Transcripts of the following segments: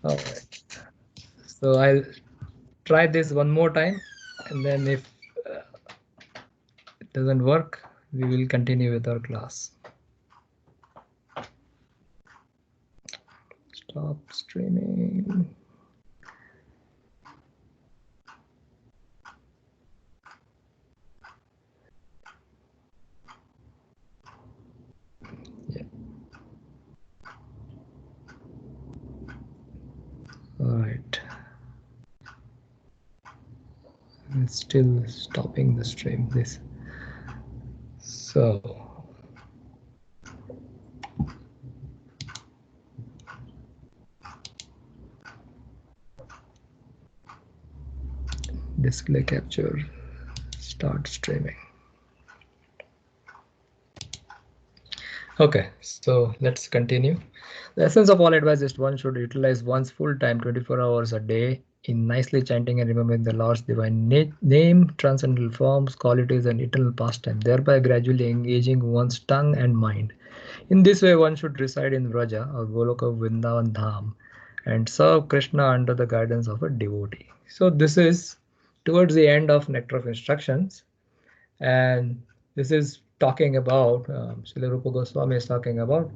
All right. So I'll try this one more time, and then if it doesn't work, we will continue with our class. Stop streaming. Yeah. All right. It's still stopping the stream. This. So. Display capture. Start streaming. Okay, so let's continue. The essence of all advice is one should utilize one's full time 24 hours a day in nicely chanting and remembering the Lord's divine name, transcendental forms, qualities, and eternal pastime, thereby gradually engaging one's tongue and mind. In this way, one should reside in Vraja or Goloka Vrindavan Dham and serve Krishna under the guidance of a devotee. So this is towards the end of Nectar of Instructions, and this is talking about Srila Rupa Goswami is talking about,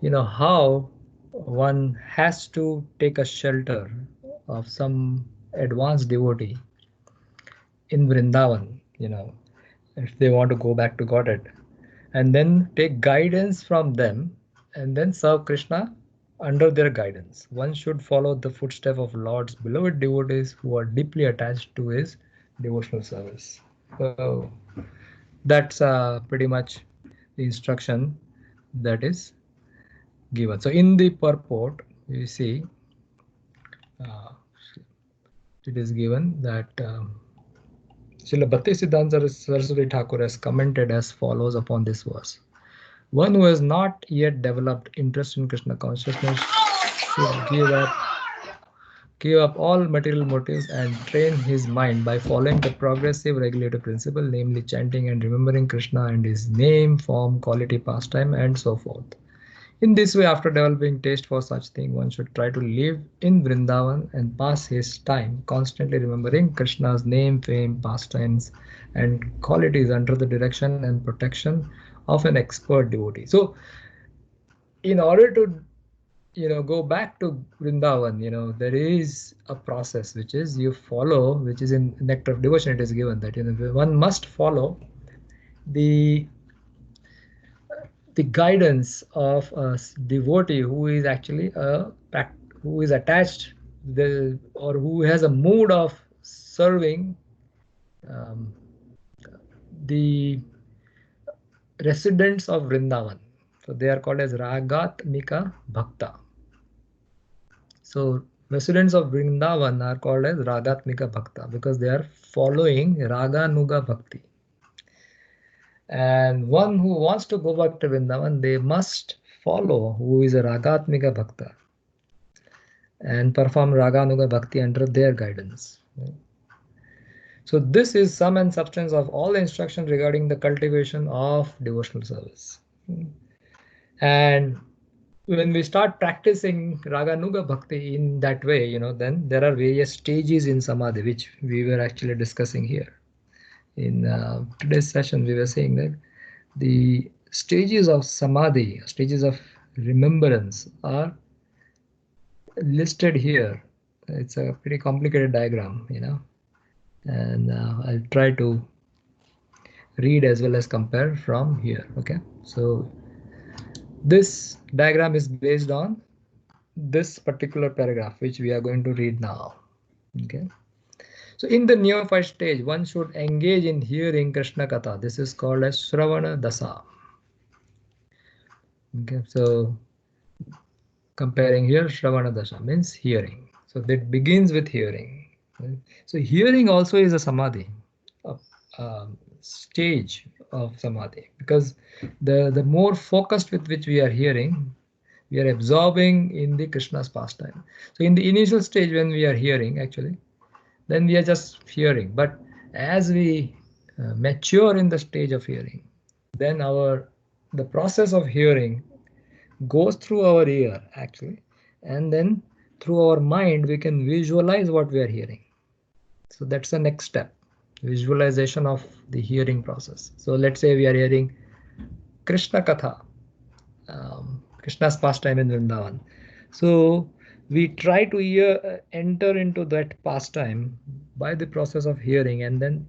how one has to take a shelter of some advanced devotee in Vrindavan, if they want to go back to Godhead, and then take guidance from them and then serve Krishna under their guidance. One should follow the footsteps of Lord's beloved devotees who are deeply attached to his devotional service. So that's pretty much the instruction that is given. So in the purport, you see uh, it is given that Srila Bhaktisiddhanta Saraswati Thakur has commented as follows upon this verse. One who has not yet developed interest in Krishna consciousness should give up all material motives and train his mind by following the progressive regulative principle, namely chanting and remembering Krishna and his name, form, quality, pastime, and so forth. In this way, after developing taste for such thing, one should try to live in Vrindavan and pass his time constantly remembering Krishna's name, fame, pastimes, and qualities under the direction and protection of an expert devotee. So, in order to go back to Vrindavan, there is a process which is you follow, which is in Nectar of Devotion. It is given that one must follow the guidance of a devotee who is actually who is attached or who has a mood of serving um, the residents of Vrindavan. So they are called as Ragatmika Bhakta. So residents of Vrindavan are called as Ragatmika Bhakta because they are following Raganuga Bhakti. And one who wants to go back to Vrindavan, they must follow who is a Ragatmika Bhakta and perform Raganuga Bhakti under their guidance. So this is sum and substance of all the instructions regarding the cultivation of devotional service. And when we start practicing Raganuga Bhakti in that way, then there are various stages in Samadhi, which we were actually discussing here. In today's session, we were saying that the stages of Samadhi, stages of remembrance are listed here. It's a pretty complicated diagram, and I'll try to read as well as compare from here. Okay, so this diagram is based on this particular paragraph which we are going to read now. Okay, so in the neophyte stage, one should engage in hearing Krishna Katha. This is called as Shravana Dasa. Okay, so comparing here, Shravana Dasa means hearing. So that begins with hearing. Right? So hearing also is a samadhi, a stage of samadhi, because the more focused with which we are hearing, we are absorbing in the Krishna's pastime. So in the initial stage when we are hearing, actually, then we are just hearing. But as we mature in the stage of hearing, then the process of hearing goes through our ear actually, and then through our mind, we can visualize what we are hearing. So that's the next step, visualization of the hearing process. So let's say we are hearing Krishna Katha, Krishna's pastime in Vrindavan. So we try to enter into that pastime by the process of hearing, and then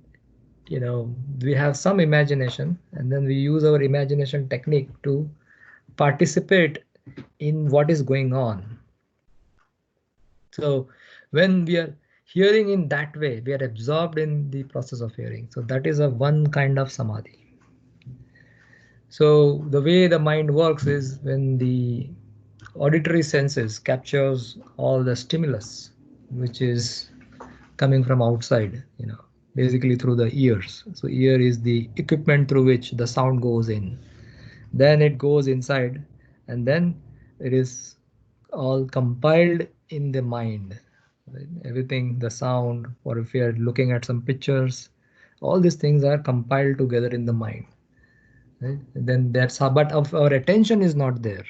we have some imagination, and then we use our imagination technique to participate in what is going on. So when we are hearing in that way, we are absorbed in the process of hearing. So that is a one kind of samadhi. So the way the mind works is when the auditory senses captures all the stimulus which is coming from outside, basically through the ears. So ear is the equipment through which the sound goes in. Then it goes inside, and then it is all compiled in the mind. Right? Everything, the sound, or if you are looking at some pictures, all these things are compiled together in the mind. Right? Then that's how, but our attention is not there.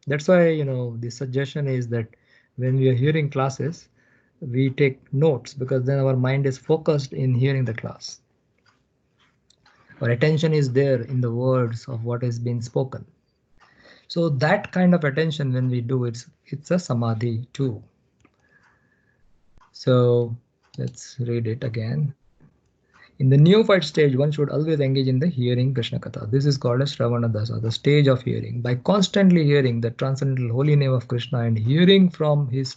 That's why the suggestion is that when we are hearing classes, we take notes, because then our mind is focused in hearing the class. Our attention is there in the words of what has been spoken. So that kind of attention, when we do, it's a samadhi too. So let's read it again. In the neophyte stage, one should always engage in the hearing Krishna Katha. This is called as Shravana Dasa, the stage of hearing. By constantly hearing the transcendental holy name of Krishna and hearing of his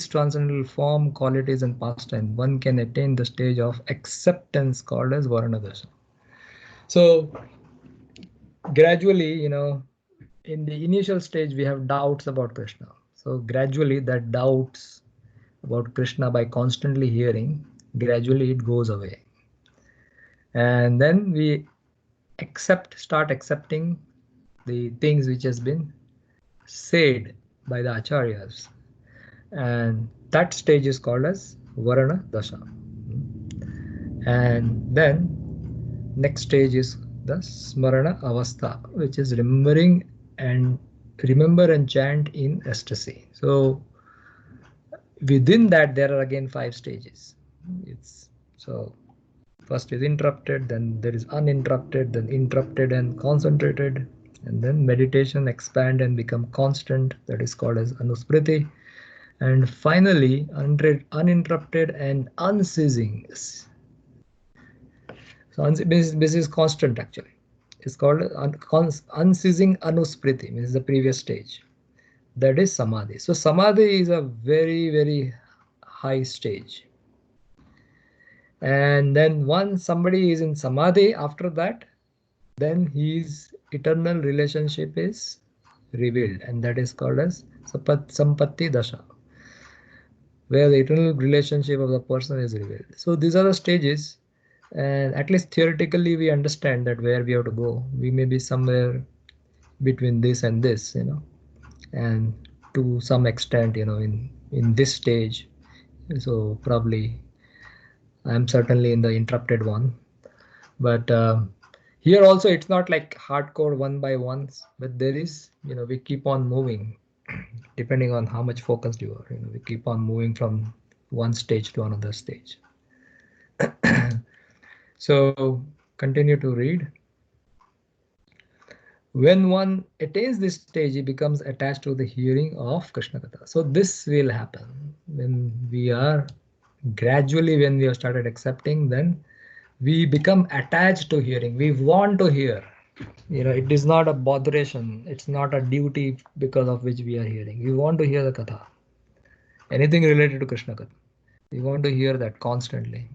transcendental form, qualities, and pastime, one can attain the stage of acceptance called as Varana Dasa. So gradually, in the initial stage, we have doubts about Krishna. So gradually, that doubts about Krishna, by constantly hearing, gradually it goes away. And then we start accepting the things which has been said by the acharyas. And that stage is called as Varana Dasha. And then next stage is the Smarana Avastha, which is remember and chant in ecstasy. So within that, there are again 5 stages. So first is interrupted, then there is uninterrupted, then interrupted and concentrated, and then meditation expand and become constant, that is called as Anusmriti, and finally uninterrupted and unceasing. So this is constant actually. It's called unceasing Anusmriti, means the previous stage. That is samadhi. So samadhi is a very, very high stage. And then once somebody is in samadhi, after that, then his eternal relationship is revealed, and that is called as Sampatti Dasha, where the eternal relationship of the person is revealed. So these are the stages, and at least theoretically we understand that where we have to go. We may be somewhere between this and this, and to some extent, in this stage. So probably I'm certainly in the interrupted one, but here also it's not like hardcore one by ones, but there is, we keep on moving depending on how much focused you are. We keep on moving from one stage to another stage. So continue to read. When one attains this stage, he becomes attached to the hearing of Krishna Katha. So this will happen when we have started accepting, then we become attached to hearing. We want to hear. It is not a botheration. It's not a duty because of which we are hearing. We want to hear the Katha. Anything related to Krishna Katha. We want to hear that constantly.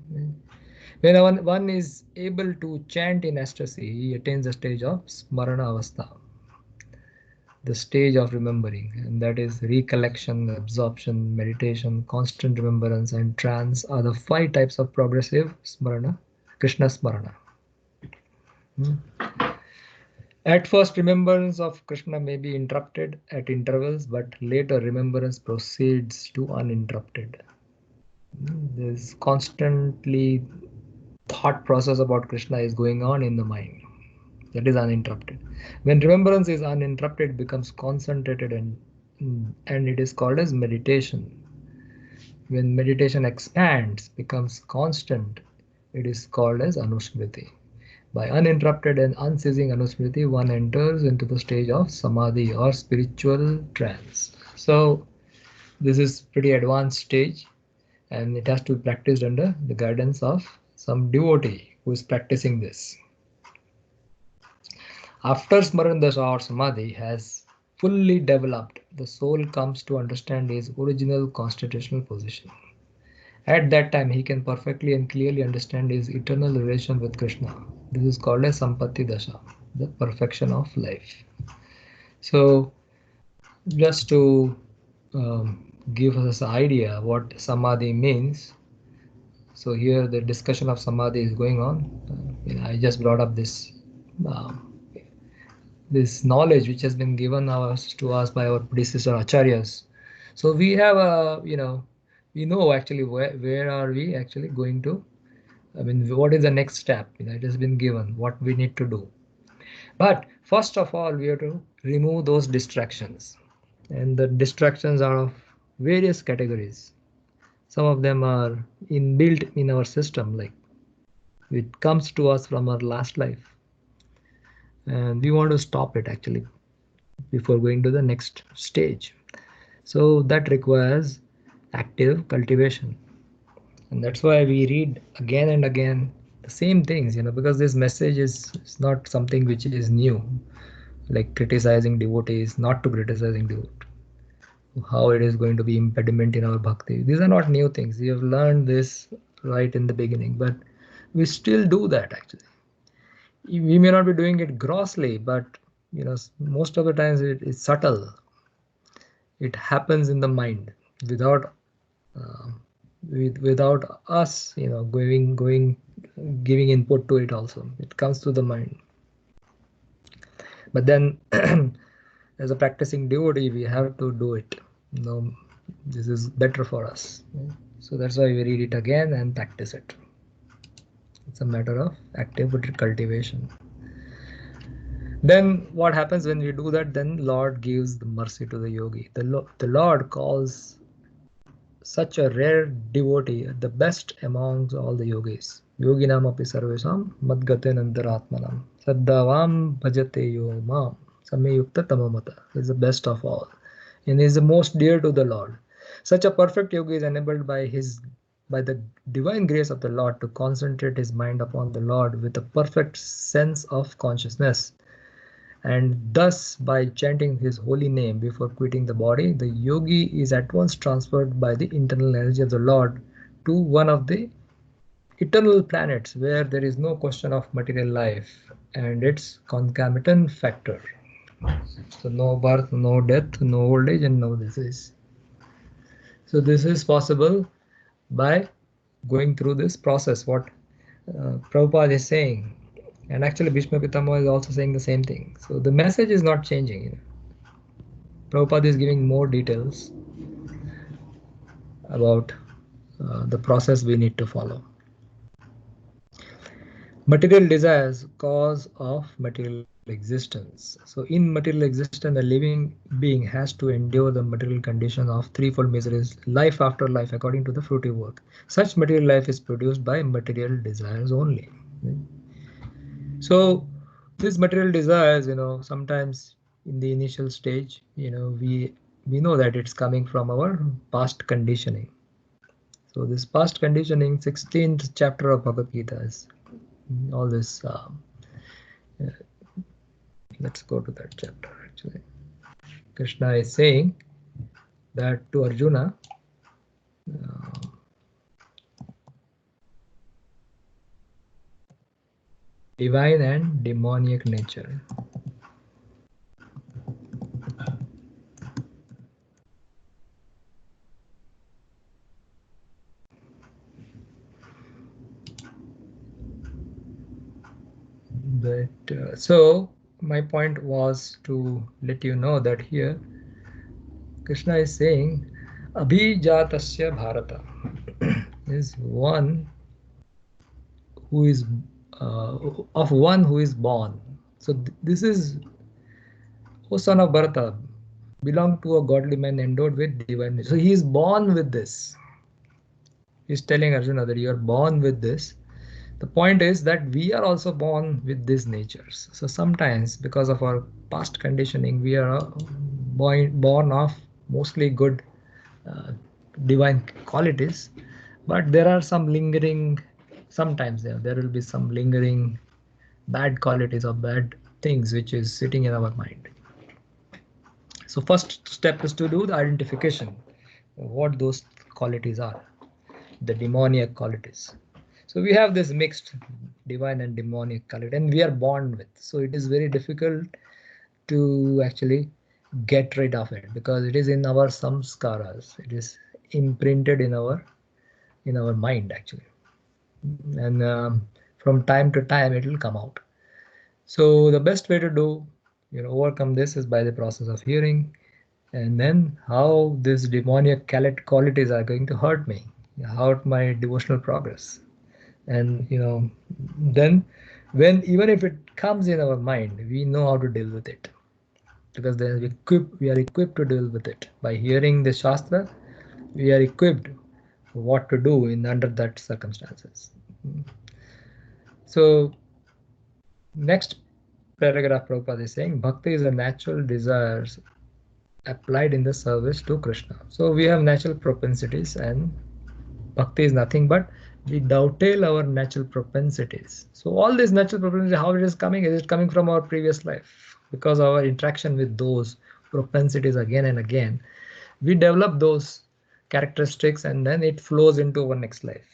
When one is able to chant in ecstasy, he attains the stage of Smarana Avastha, the stage of remembering, and that is recollection, absorption, meditation, constant remembrance, and trance are the 5 types of progressive Smarana, Krishna Smarana. At first, remembrance of Krishna may be interrupted at intervals, but later remembrance proceeds to uninterrupted. There's constantly thought process about Krishna is going on in the mind. That is uninterrupted. When remembrance is uninterrupted, it becomes concentrated and and it is called as meditation. When meditation expands, becomes constant, it is called as Anusmriti. By uninterrupted and unceasing Anusmriti, one enters into the stage of Samadhi or spiritual trance. So this is pretty advanced stage, and it has to be practiced under the guidance of some devotee who is practicing this. After Smarandasha or Samadhi has fully developed, the soul comes to understand his original constitutional position. At that time, he can perfectly and clearly understand his eternal relation with Krishna. This is called as Sampatti Dasha, the perfection of life. So, just to give us an idea what Samadhi means, so here the discussion of Samadhi is going on. I just brought up um, this knowledge which has been given to us by our predecessor acharyas. So we have a, we know actually where are we actually going to. I mean, what is the next step? It has been given what we need to do. But first of all, we have to remove those distractions, and the distractions are of various categories. Some of them are inbuilt in our system, like it comes to us from our last life, and we want to stop it actually before going to the next stage. So that requires active cultivation. And that's why we read again and again the same things, because this message is not something which is new, like criticizing devotees, not to criticizing devotees, how it is going to be impediment in our bhakti. These are not new things. We have learned this right in the beginning, but we still do that actually. We may not be doing it grossly, but most of the times it is subtle. It happens in the mind without uh, without us going giving input to it. Also it comes to the mind, but then as a practicing devotee we have to do it. This is better for us, so that's why we read it again and practice it. It's a matter of active cultivation. Then what happens when we do that? Then Lord gives the mercy to the yogi. The Lord calls such a rare devotee the best amongst all the yogis. Yoginam api sarvesam madgate nandaratmanam saddhavam bhajate yo mam samyukta tamamata. Is the best of all and is the most dear to the Lord. Such a perfect yogi is enabled by the divine grace of the Lord to concentrate his mind upon the Lord with a perfect sense of consciousness. And thus, by chanting his holy name before quitting the body, the yogi is at once transferred by the internal energy of the Lord to one of the eternal planets where there is no question of material life and its concomitant factor. So no birth, no death, no old age, and no disease. So this is possible by going through this process, what Prabhupada is saying. And actually Bhishma Pitama is also saying the same thing. So the message is not changing. Prabhupada is giving more details about the process we need to follow. Material desires, cause of material existence. So in material existence, a living being has to endure the material condition of threefold miseries, life after life, according to the fruitive work. Such material life is produced by material desires only. So these material desires, sometimes in the initial stage, we know that it's coming from our past conditioning. So this past conditioning, 16th chapter of Bhagavad Gita is all this. Let's go to that chapter actually. Krishna is saying that to Arjuna, divine and demoniac nature. But so my point was to let you know that here Krishna is saying Abhijatasya Bharata is one who is of one who is born. So this is, O son of Bharata, belong to a godly man endowed with divine nature. So he is born with this. He's telling Arjuna that you are born with this. The point is that we are also born with these natures. So sometimes, because of our past conditioning, we are born of mostly good uh, divine qualities, but there are some lingering, sometimes there will be some lingering bad qualities or bad things which is sitting in our mind. So first step is to do the identification, what those qualities are, the demoniac qualities. So we have this mixed divine and demoniac quality, and we are born with. So it is very difficult to actually get rid of it because it is in our samskaras. It is imprinted in our mind actually, and from time to time it will come out. So the best way to do, overcome this is by the process of hearing, and then how these demoniac qualities are going to hurt me, hurt my devotional progress. And then when even if it comes in our mind, we know how to deal with it, because then we are equipped to deal with it. By hearing the shastra, we are equipped what to do in under that circumstances. So next paragraph Prabhupada is saying bhakti is a natural desires applied in the service to Krishna. So we have natural propensities, and bhakti is nothing but we dovetail our natural propensities. So all these natural propensities, how it is coming? Is it coming from our previous life? Because our interaction with those propensities again and again, we develop those characteristics, and then it flows into our next life.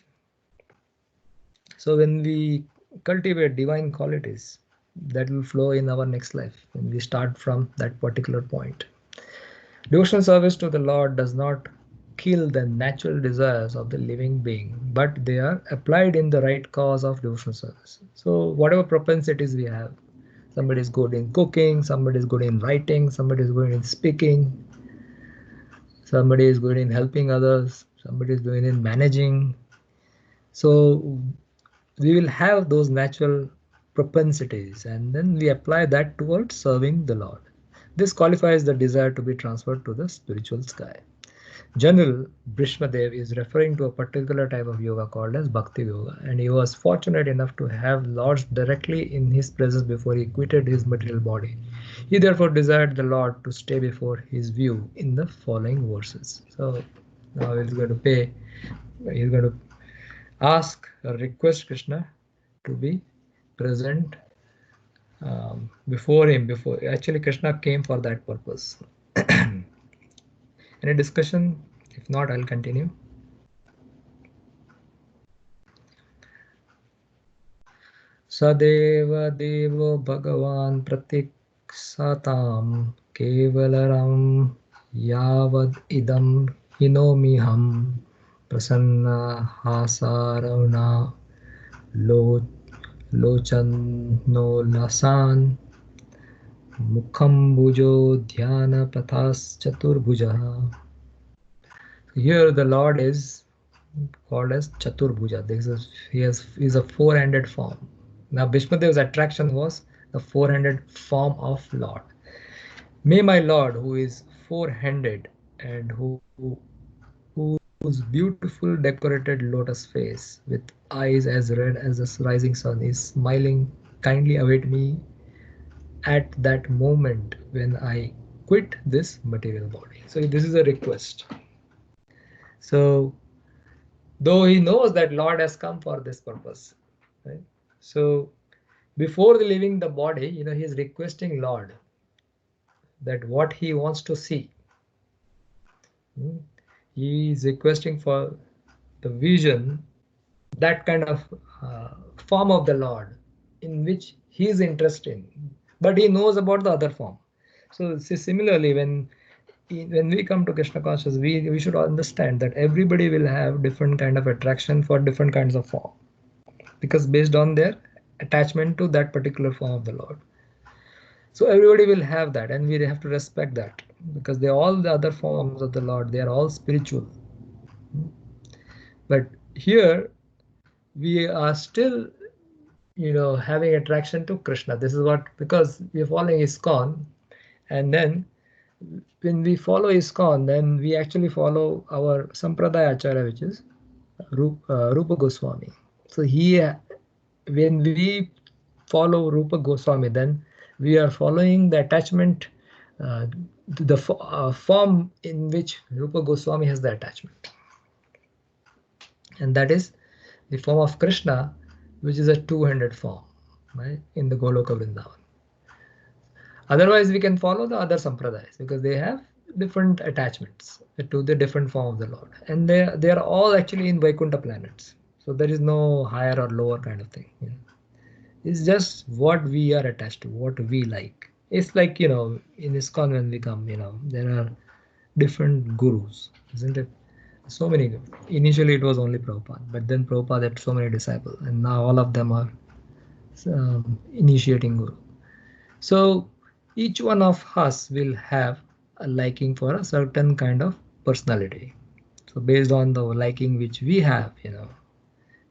So when we cultivate divine qualities, that will flow in our next life when we start from that particular point. Devotional service to the Lord does not kill the natural desires of the living being, but they are applied in the right cause of devotional service. So whatever propensities we have, somebody is good in cooking, somebody is good in writing, somebody is good in speaking, somebody is good in helping others, somebody is good in managing. So we will have those natural propensities, and then we apply that towards serving the Lord. This qualifies the desire to be transferred to the spiritual sky. General Bhismadeva is referring to a particular type of yoga called as Bhakti Yoga, and he was fortunate enough to have Lord directly in his presence before he quitted his material body. He therefore desired the Lord to stay before his view in the following verses. So now he's going to ask or request Krishna to be present before him. Before actually Krishna came for that purpose. Any discussion? If not, I'll continue. सदेव देवो भगवान् प्रतीक्षतां केवलरं यावद् इदं हिनोम्यहं प्रसन्नहासारवणा लोचनोल्लासान् मुखम्बुजो ध्यानपथश्चतुर्भुजः. Here the Lord is called as Chaturbhuja. He is a four-handed form. Now Bhismadeva's attraction was the four-handed form of Lord. May my Lord, who is four-handed and whose beautiful decorated lotus face with eyes as red as the rising sun is smiling, kindly await me at that moment when I quit this material body. So this is a request. So though he knows that Lord has come for this purpose, right? So before leaving the body, he is requesting Lord that what he wants to see. He is requesting for the vision, that kind of form of the Lord in which he is interested in, but he knows about the other form. So similarly, when we come to Krishna consciousness, we should understand that everybody will have different kind of attraction for different kinds of form, because based on their attachment to that particular form of the Lord. So everybody will have that, and we have to respect that, because they all the other forms of the Lord, they are all spiritual. But here we are still having attraction to Krishna. This is what, because we are following ISKCON, and then when we follow ISKCON, then we actually follow our Sampradaya Acharya, which is Rupa Goswami. So when we follow Rupa Goswami, then we are following the attachment, the form in which Rupa Goswami has the attachment, and that is the form of Krishna, which is a two-handed form, right, in the Goloka Vrindavan. Otherwise, we can follow the other sampradayas because they have different attachments to the different form of the Lord, and they are all actually in Vaikuntha planets. So there is no higher or lower kind of thing. It's just what we are attached to, what we like. It's like, in ISKCON when we come, there are different gurus, isn't it? So many. Initially, it was only Prabhupada, but then Prabhupada had so many disciples, and now all of them are initiating guru. So each one of us will have a liking for a certain kind of personality. So based on the liking which we have,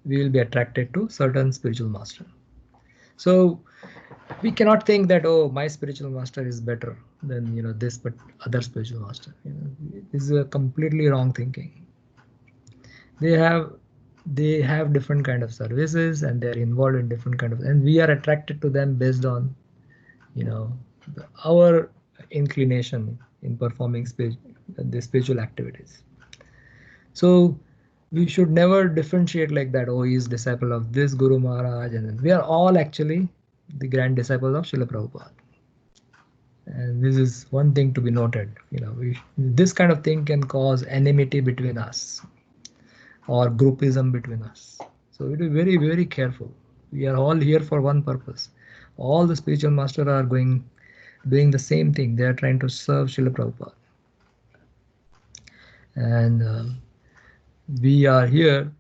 we will be attracted to certain spiritual master. So we cannot think that, oh, my spiritual master is better than this but other spiritual master. This is a completely wrong thinking. They have different kind of services, and they're involved in different kind of, and we are attracted to them based on our inclination in performing the spiritual activities. So we should never differentiate like that. Oh, he is disciple of this Guru Maharaj, and then we are all actually the grand disciples of Srila Prabhupada. And this is one thing to be noted. This kind of thing can cause enmity between us or groupism between us. So we be very, very careful. We are all here for one purpose. All the spiritual masters are doing the same thing. They are trying to serve Srila Prabhupada. And we are here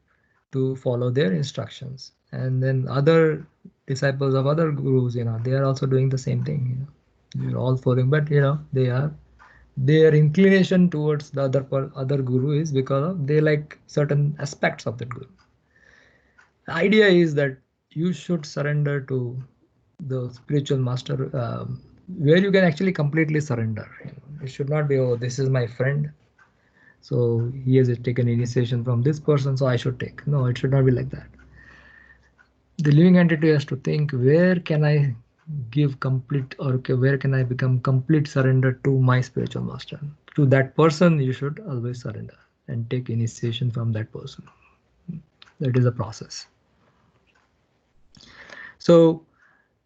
to follow their instructions. And then other disciples of other gurus, they are also doing the same thing. We're all following, but their inclination towards the other guru is because they like certain aspects of that guru. The idea is that you should surrender to the spiritual master, where you can actually completely surrender. It should not be, oh, this is my friend, so he has taken initiation from this person, so I should take. No, it should not be like that. The living entity has to think, where can I give complete, or where can I become complete surrender to my spiritual master? To that person, you should always surrender and take initiation from that person. That is a process. So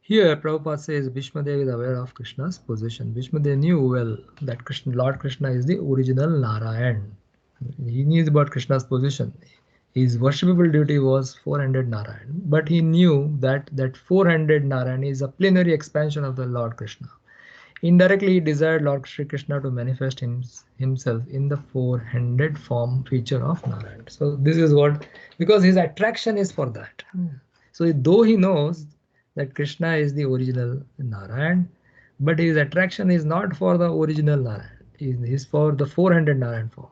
here Prabhupada says Bhismadeva is aware of Krishna's position. Bhismadeva knew well that Lord Krishna is the original Narayan. He knew about Krishna's position. His worshipable deity was four-handed Narayan, but he knew that four-handed Narayan is a plenary expansion of the Lord Krishna. Indirectly, he desired Lord Sri Krishna to manifest himself in the four-handed form feature of Narayan. So this is what, because his attraction is for that. So though he knows that Krishna is the original Narayan, but his attraction is not for the original Narayan. It is for the four-handed Narayan form.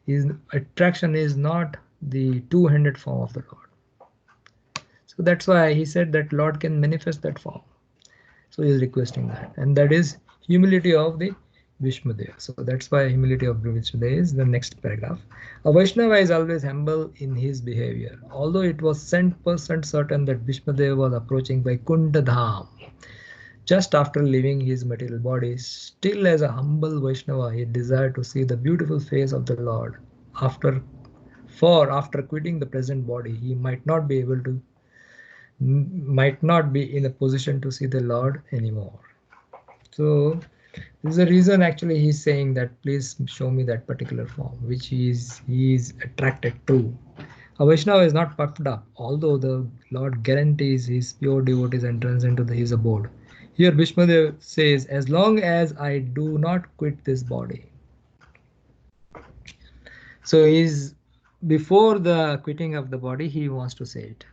His attraction is not the two-handed form of the Lord. So that's why he said that Lord can manifest that form. So he is requesting that, and that is humility of the Bhismadeva. So that's why humility of Bhismadeva is the next paragraph. A Vaishnava is always humble in his behavior. Although it was 100% certain that Bhismadeva was approaching Vaikuntha Dham just after leaving his material body, still as a humble Vaishnava, he desired to see the beautiful face of the Lord. After quitting the present body, he might not be in a position to see the Lord anymore. So this is the reason actually he's saying that please show me that particular form which he is attracted to. A Vaishnava is not puffed up, although the Lord guarantees his pure devotees entrance into his abode. Here Bhismadeva says, as long as I do not quit this body. So before the quitting of the body, he wants to say it.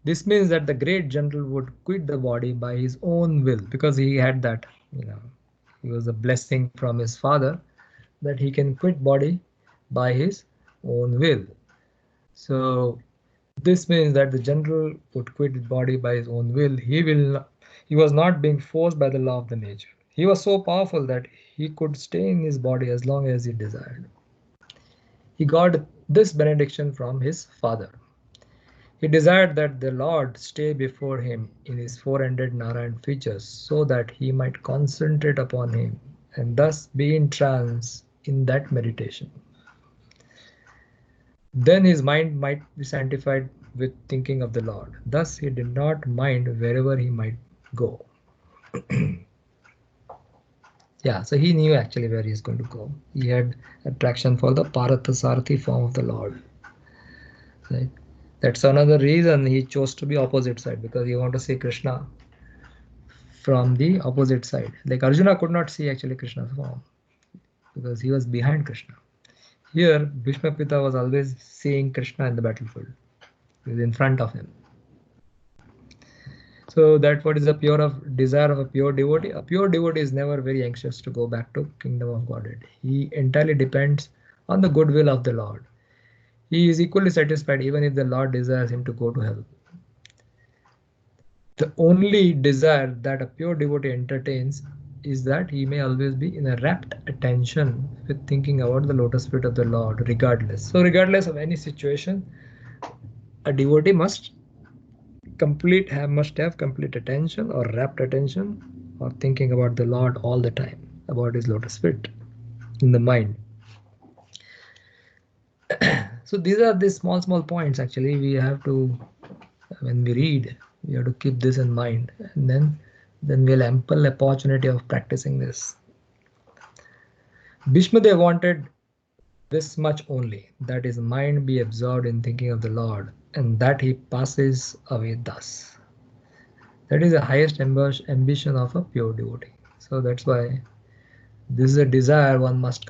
This means that the great general would quit the body by his own will, because he had that, he was a blessing from his father that he can quit body by his own will. So this means that the general would quit his body by his own will. He was not being forced by the law of the nature. He was so powerful that he could stay in his body as long as he desired. He got this benediction from his father. He desired that the Lord stay before him in his 400 Narayan features so that he might concentrate upon him and thus be in trance in that meditation. Then his mind might be sanctified with thinking of the Lord. Thus he did not mind wherever he might go. Yeah, so he knew actually where he's going to go. He had attraction for the Parathasarthi form of the Lord. Right? That's another reason he chose to be opposite side, because he wanted to see Krishna from the opposite side. Like Arjuna could not see actually Krishna's form because he was behind Krishna. Here, Bhishma Pita was always seeing Krishna in the battlefield. He was in front of him. So that what is the pure of desire of a pure devotee? A pure devotee is never very anxious to go back to kingdom of Godhead. He entirely depends on the goodwill of the Lord. He is equally satisfied even if the Lord desires him to go to hell. The only desire that a pure devotee entertains is that he may always be in a rapt attention with thinking about the lotus feet of the Lord, regardless. So regardless of any situation, a devotee must have complete attention or rapt attention or thinking about the Lord all the time, about his lotus feet in the mind. So these are the small points actually we have to, when we read, we have to keep this in mind, and then we'll ample opportunity of practicing this. Bhismadeva wanted this much only, that his mind be absorbed in thinking of the Lord, and that he passes away thus. That is the highest ambition of a pure devotee. So that's why this is a desire one must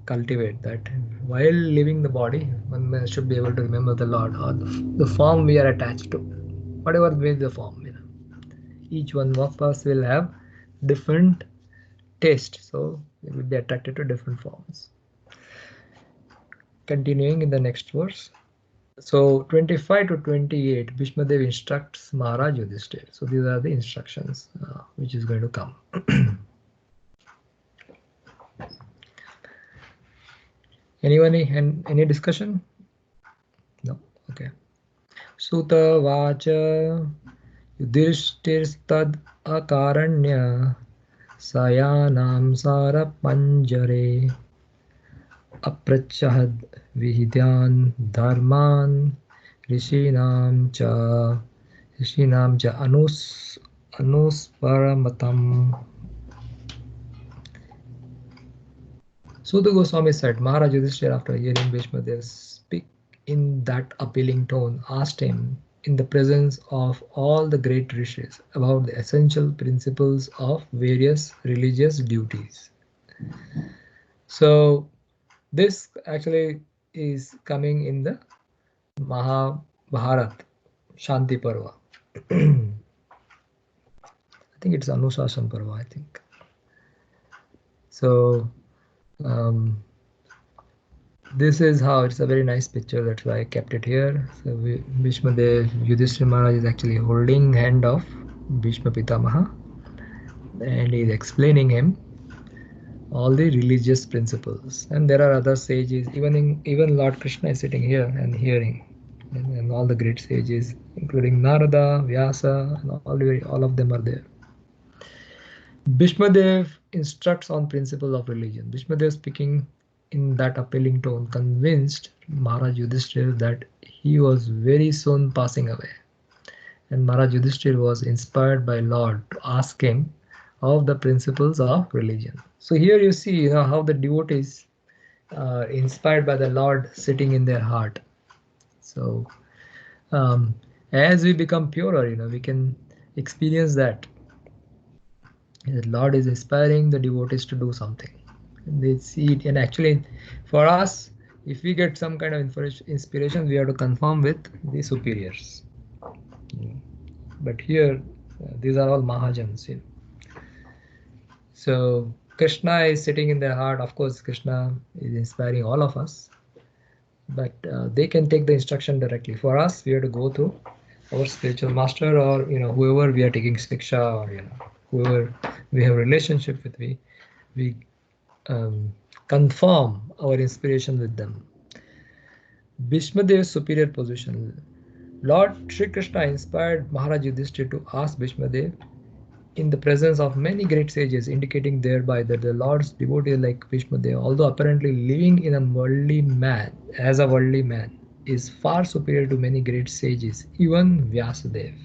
cultivate, that while leaving the body, one should be able to remember the Lord or the form we are attached to, whatever be the form. Each one of us will have different taste, so we will be attracted to different forms. Continuing in the next verse. So 25 to 28, Bhishmadev instructs Maharaj Yudhishthira. So these are the instructions which is going to come. Anyone, any discussion? No. Okay. Sutta vacha Yudhishthirstad akaranya sayanam sara panjare aprachahad vihidyan dharman rishinam cha anusparamatam. Sutta Goswami said, Maharaj Yudhishthira, after hearing Bhishmadev speak in that appealing tone, asked him in the presence of all the great rishis about the essential principles of various religious duties. So this actually is coming in the Mahabharat Shanti Parva. I think it's Anushasana Parva, I think. So this is how, it's a very nice picture, that's why I kept it here. So Bhishmadev, Yudhishthira Maharaj is actually holding hand of Bhishma Pitamaha and he is explaining him all the religious principles. And there are other sages, even Lord Krishna is sitting here and hearing, and all the great sages, including Narada, Vyasa, and all of them are there. Bhishmadev instructs on principle of religion. Bhishmadev, speaking in that appealing tone, convinced Maharaj Yudhishthira that he was very soon passing away. And Maharaj Yudhishthira was inspired by Lord to ask him of the principles of religion. So here you see, how the devotees are inspired by the Lord sitting in their heart. So as we become purer, we can experience that. The Lord is inspiring the devotees to do something. They see it, and actually for us, if we get some kind of inspiration, we have to confirm with the superiors. But here, these are all Mahajans. So Krishna is sitting in their heart. Of course, Krishna is inspiring all of us, but they can take the instruction directly. For us, we have to go through our spiritual master, or whoever we are taking siksha, or whoever we have relationship with, we confirm our inspiration with them. Bhismadeva's superior position. Lord Sri Krishna inspired Maharaj Yudhishthira to ask Bhismadev in the presence of many great sages, indicating thereby that the Lord's devotee like Bhismadeva, although apparently living in a worldly man, as a worldly man, is far superior to many great sages, even Vyasadeva.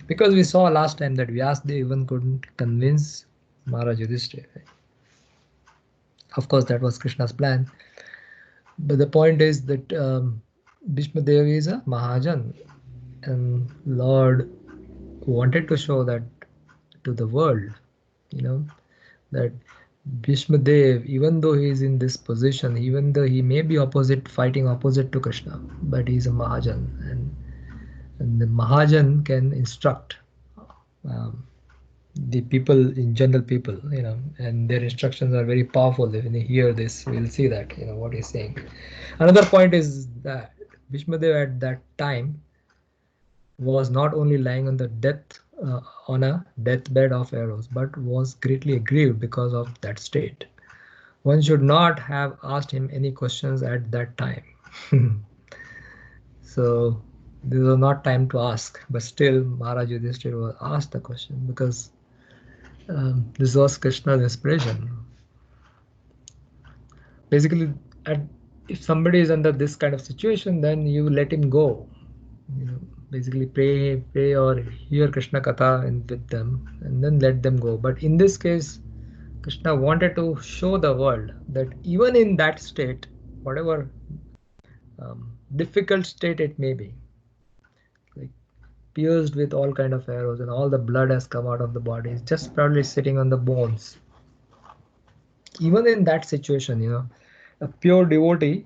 Because we saw last time that Vyasadeva even couldn't convince Maharaj Yudhishthira. Of course, that was Krishna's plan. But the point is that Bhismadeva is a Mahajan, and Lord wanted to show that to the world, you know, that Bhishmadev, even though he is in this position, even though he may be fighting opposite to Krishna, but he is a Mahajan, and the Mahajan can instruct um, the people, in general people, and their instructions are very powerful. When you hear this, we'll see that, what he's saying. Another point is that Bhishmadev at that time was not only lying on a deathbed of arrows, but was greatly aggrieved because of that state. One should not have asked him any questions at that time. So this was not time to ask, but still Maharaj Yudhishthira was asked the question because this was Krishna's inspiration. Basically, if somebody is under this kind of situation, then you let him go. Basically pray or hear Krishna Katha with them and then let them go. But in this case, Krishna wanted to show the world that even in that state, whatever difficult state it may be, like pierced with all kind of arrows and all the blood has come out of the body, it's just probably sitting on the bones. Even in that situation, a pure devotee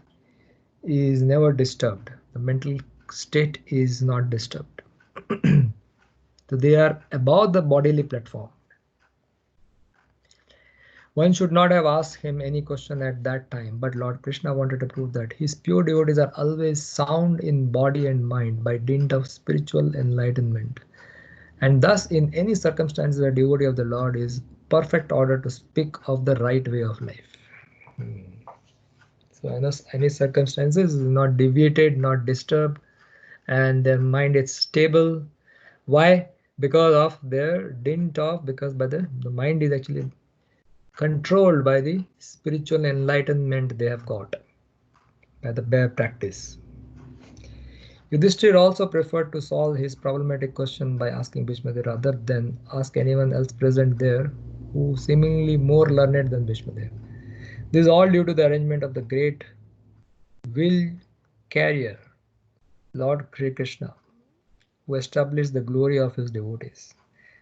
is never disturbed. The mental state is not disturbed. So they are above the bodily platform. One should not have asked him any question at that time, but Lord Krishna wanted to prove that his pure devotees are always sound in body and mind by dint of spiritual enlightenment. And thus, in any circumstances, a devotee of the Lord is perfect order to speak of the right way of life. So any circumstances is not deviated, not disturbed, and their mind is stable. Why? Because of their because by the mind is actually controlled by the spiritual enlightenment they have got by the bare practice. Yudhishthira also preferred to solve his problematic question by asking Bhismadeva rather than ask anyone else present there who seemingly more learned than Bhismadeva. This is all due to the arrangement of the great will carrier, Lord Sri Krishna, who established the glory of his devotees.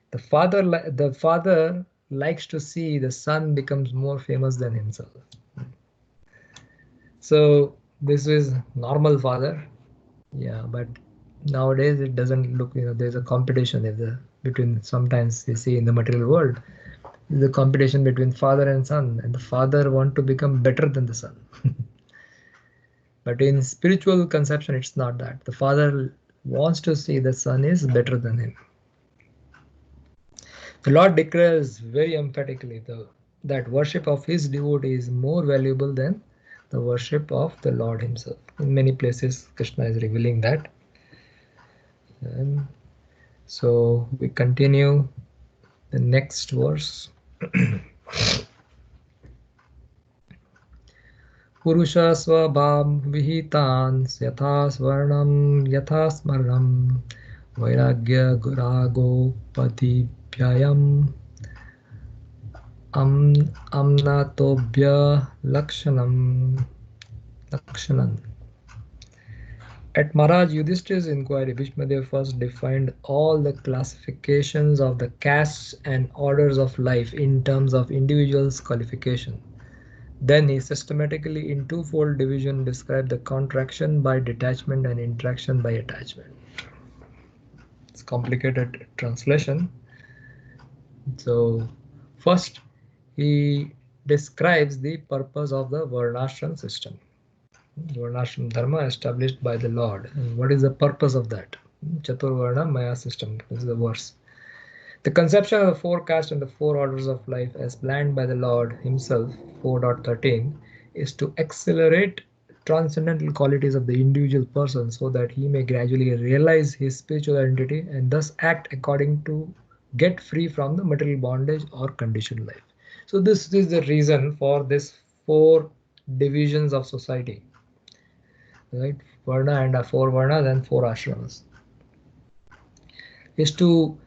The father likes to see the son becomes more famous than himself. So this is normal father. Yeah, but nowadays it doesn't look, there's a competition between, sometimes you see in the material world, the competition between father and son, and the father want to become better than the son. But in spiritual conception, it's not that. The father wants to see the son is better than him. The Lord declares very emphatically that worship of his devotee is more valuable than the worship of the Lord himself. In many places, Krishna is revealing that. And so we continue the next verse. Purusha svabhav vihitan yatha svarnam yatha smaranam vairagya gurago patibhyayam amnatobhya lakshanam. At Maharaj Yudhishthira's inquiry, Bhismadeva first defined all the classifications of the castes and orders of life in terms of individuals' qualification. Then he systematically, in twofold division, described the contraction by detachment and interaction by attachment. It's complicated translation. So first, he describes the purpose of the Varnashram system. Varnashram dharma established by the Lord. And what is the purpose of that? Chaturvarna Maya system. This is the verse. The conception of the four castes and the four orders of life as planned by the Lord himself, 4.13, is to accelerate transcendental qualities of the individual person so that he may gradually realize his spiritual identity and thus act according to get free from the material bondage or conditioned life. So this is the reason for this four divisions of society, right? Varna and four varnas and four ashramas is to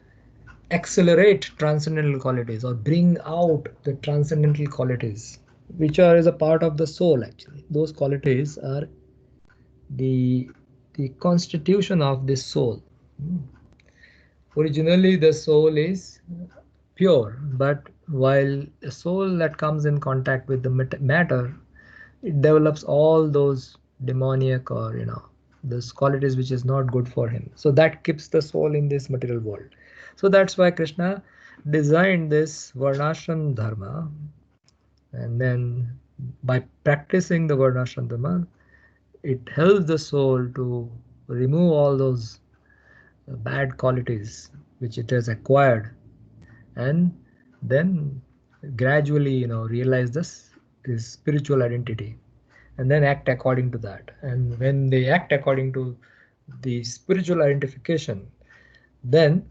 accelerate transcendental qualities or bring out the transcendental qualities which are is a part of the soul. Actually, those qualities are the the constitution of this soul. Originally the soul is pure, but while the soul that comes in contact with the matter, it develops all those demoniac or those qualities which is not good for him, so that keeps the soul in this material world. So that's why Krishna designed this varnashram dharma, and then by practicing the varnashram dharma, it helps the soul to remove all those bad qualities which it has acquired, and then gradually realize this spiritual identity, and then act according to that. And when they act according to the spiritual identification, then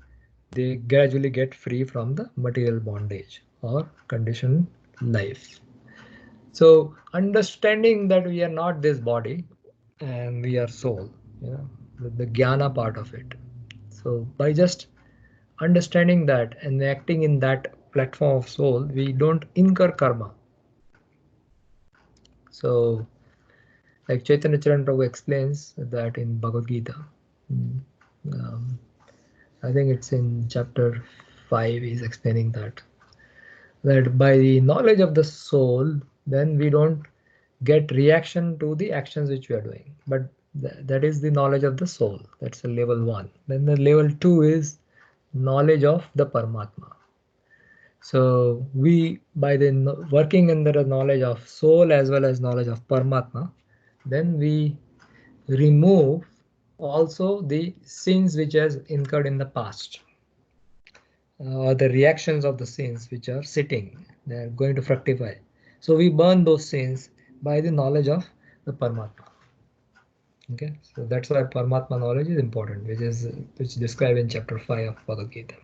they gradually get free from the material bondage or conditioned life. So understanding that we are not this body and we are soul, the jnana part of it. So by just understanding that and acting in that platform of soul, we don't incur karma. So like Chaitanya Charan Prabhu explains that in Bhagavad Gita. Um, I think it's in chapter 5, he's explaining that by the knowledge of the soul, then we don't get reaction to the actions which we are doing. But that is the knowledge of the soul. That's the level 1. Then the level 2 is knowledge of the Paramatma. So we, by the working under the knowledge of soul as well as knowledge of Paramatma, then we remove also the sins which has incurred in the past, or the reactions of the sins which are sitting, they're going to fructify. So we burn those sins by the knowledge of the Paramatma. Okay, so that's why Paramatma knowledge is important, which described in chapter 5 of Bhagavad Gita.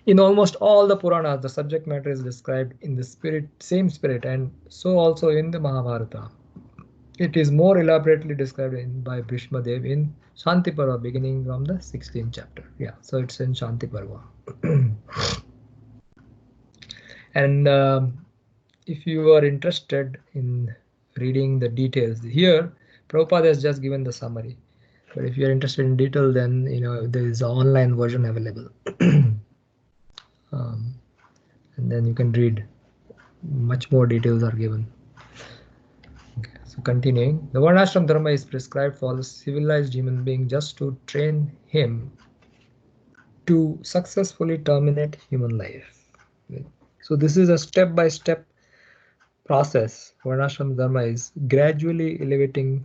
In almost all the Puranas, the subject matter is described in the same spirit, and so also in the Mahabharata. It is more elaborately described by Bhismadeva in Shanti Parva, beginning from the 16th chapter. Yeah, so it's in Shanti Parva. And if you are interested in reading the details, here Prabhupada has just given the summary. But if you are interested in detail, then there is an online version available. And then you can read. Much more details are given. Okay, so continuing, the Varnashram Dharma is prescribed for the civilized human being just to train him to successfully terminate human life. So this is a step-by-step process. Varnashram Dharma is gradually elevating.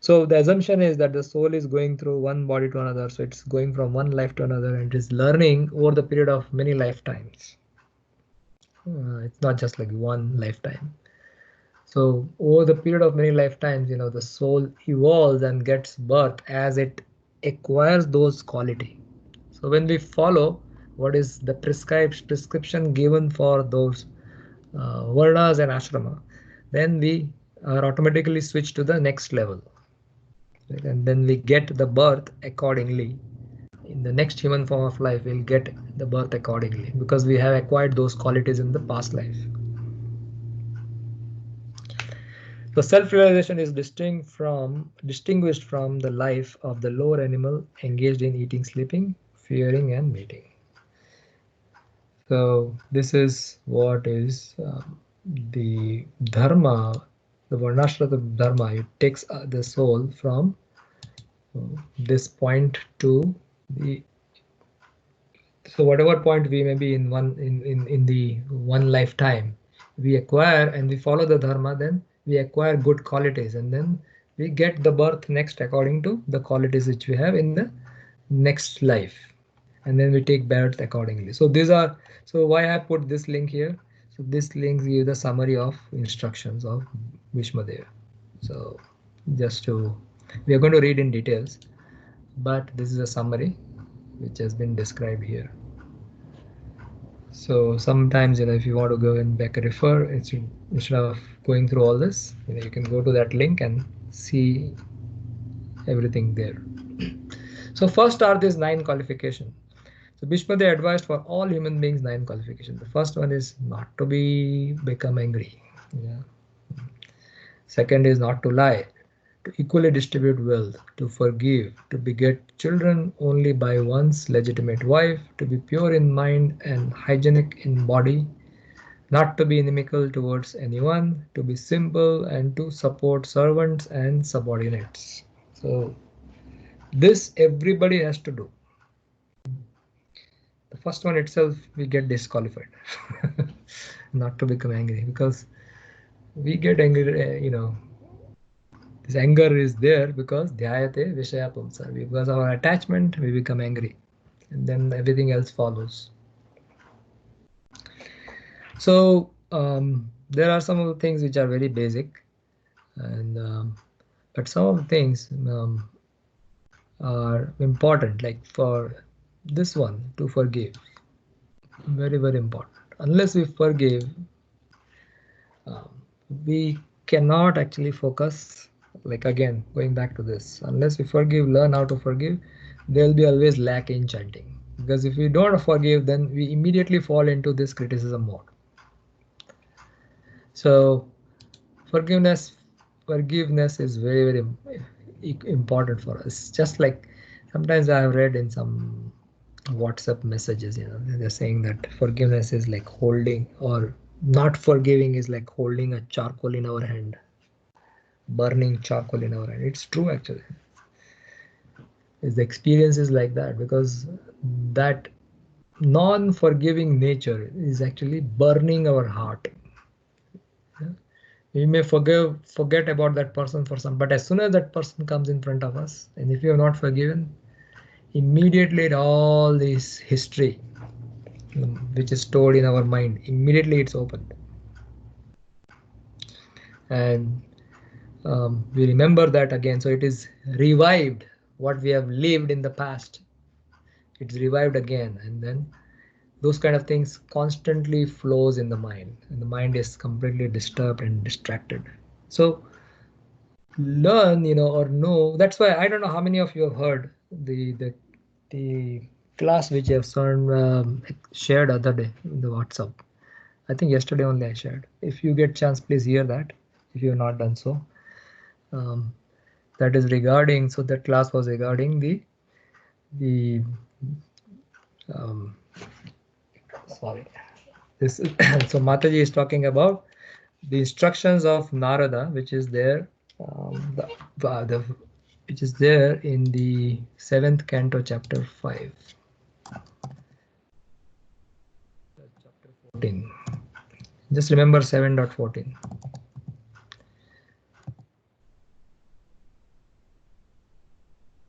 So the assumption is that the soul is going through one body to another. So it's going from one life to another, and it is learning over the period of many lifetimes. It's not just like one lifetime. So over the period of many lifetimes, the soul evolves and gets birth as it acquires those quality. So when we follow what is the prescription given for those varnas and ashrama, then we are automatically switched to the next level, right? And then we get the birth accordingly. In the next human form of life, we'll get the birth accordingly because we have acquired those qualities in the past life. So self-realization is distinguished from the life of the lower animal engaged in eating, sleeping, fearing, and mating. So this is what is the dharma, the varnashram dharma. It takes the soul from this point to the. So whatever point we may be in the one lifetime, we acquire and we follow the dharma, then we acquire good qualities, and then we get the birth next according to the qualities which we have in the next life. and then we take birth accordingly. So these are, so why I put this link here. So this link gives the summary of instructions of Bhismadeva. So just to, we are going to read in details, but this is a summary which has been described here. So sometimes, if you want to go and back refer, instead of going through all this, you can go to that link and see everything there. So first are these 9 qualifications. So Bhishmadeva advised for all human beings 9 qualifications. The first one is not to become angry. Yeah. Second is not to lie, to equally distribute wealth, to forgive, to beget children only by one's legitimate wife, to be pure in mind and hygienic in body, not to be inimical towards anyone, to be simple, and to support servants and subordinates. So this everybody has to do. The first one itself, we get disqualified. Not to become angry, because we get angry, this anger is there because dhyayate vishaya pumsa. Because of our attachment, we become angry, and then everything else follows. So there are some of the things which are very basic, and but some of the things are important, like for this one, to forgive. Very, very important. Unless we forgive, um, we cannot actually focus. Like again, going back to this, unless we forgive, learn how to forgive, there will be always lack in chanting. Because if we don't forgive, then we immediately fall into this criticism mode. So forgiveness is very, very important for us. Just like sometimes I have read in some WhatsApp messages, they're saying that forgiveness is like holding, or not forgiving is like holding a charcoal in our hand, burning charcoal in our hand. It's true, actually. The experience is like that, because that non-forgiving nature is actually burning our heart. We may forget about that person for some, but as soon as that person comes in front of us, and if you are not forgiven, immediately all this history which is stored in our mind, immediately it's opened, and we remember that again. So it is revived. What we have lived in the past, it's revived again, and then those kind of things constantly flows in the mind, and the mind is completely disturbed and distracted. So learn, or know. That's why I don't know how many of you have heard the class which I have shared other day in the WhatsApp. I think yesterday only I shared. If you get chance, please hear that. If you have not done so, um, that is regarding. So that class was regarding the sorry. This so Mataji is talking about the instructions of Narada, which is there, which is there in the 7th canto, chapter 5, chapter 14. Just remember 7.14.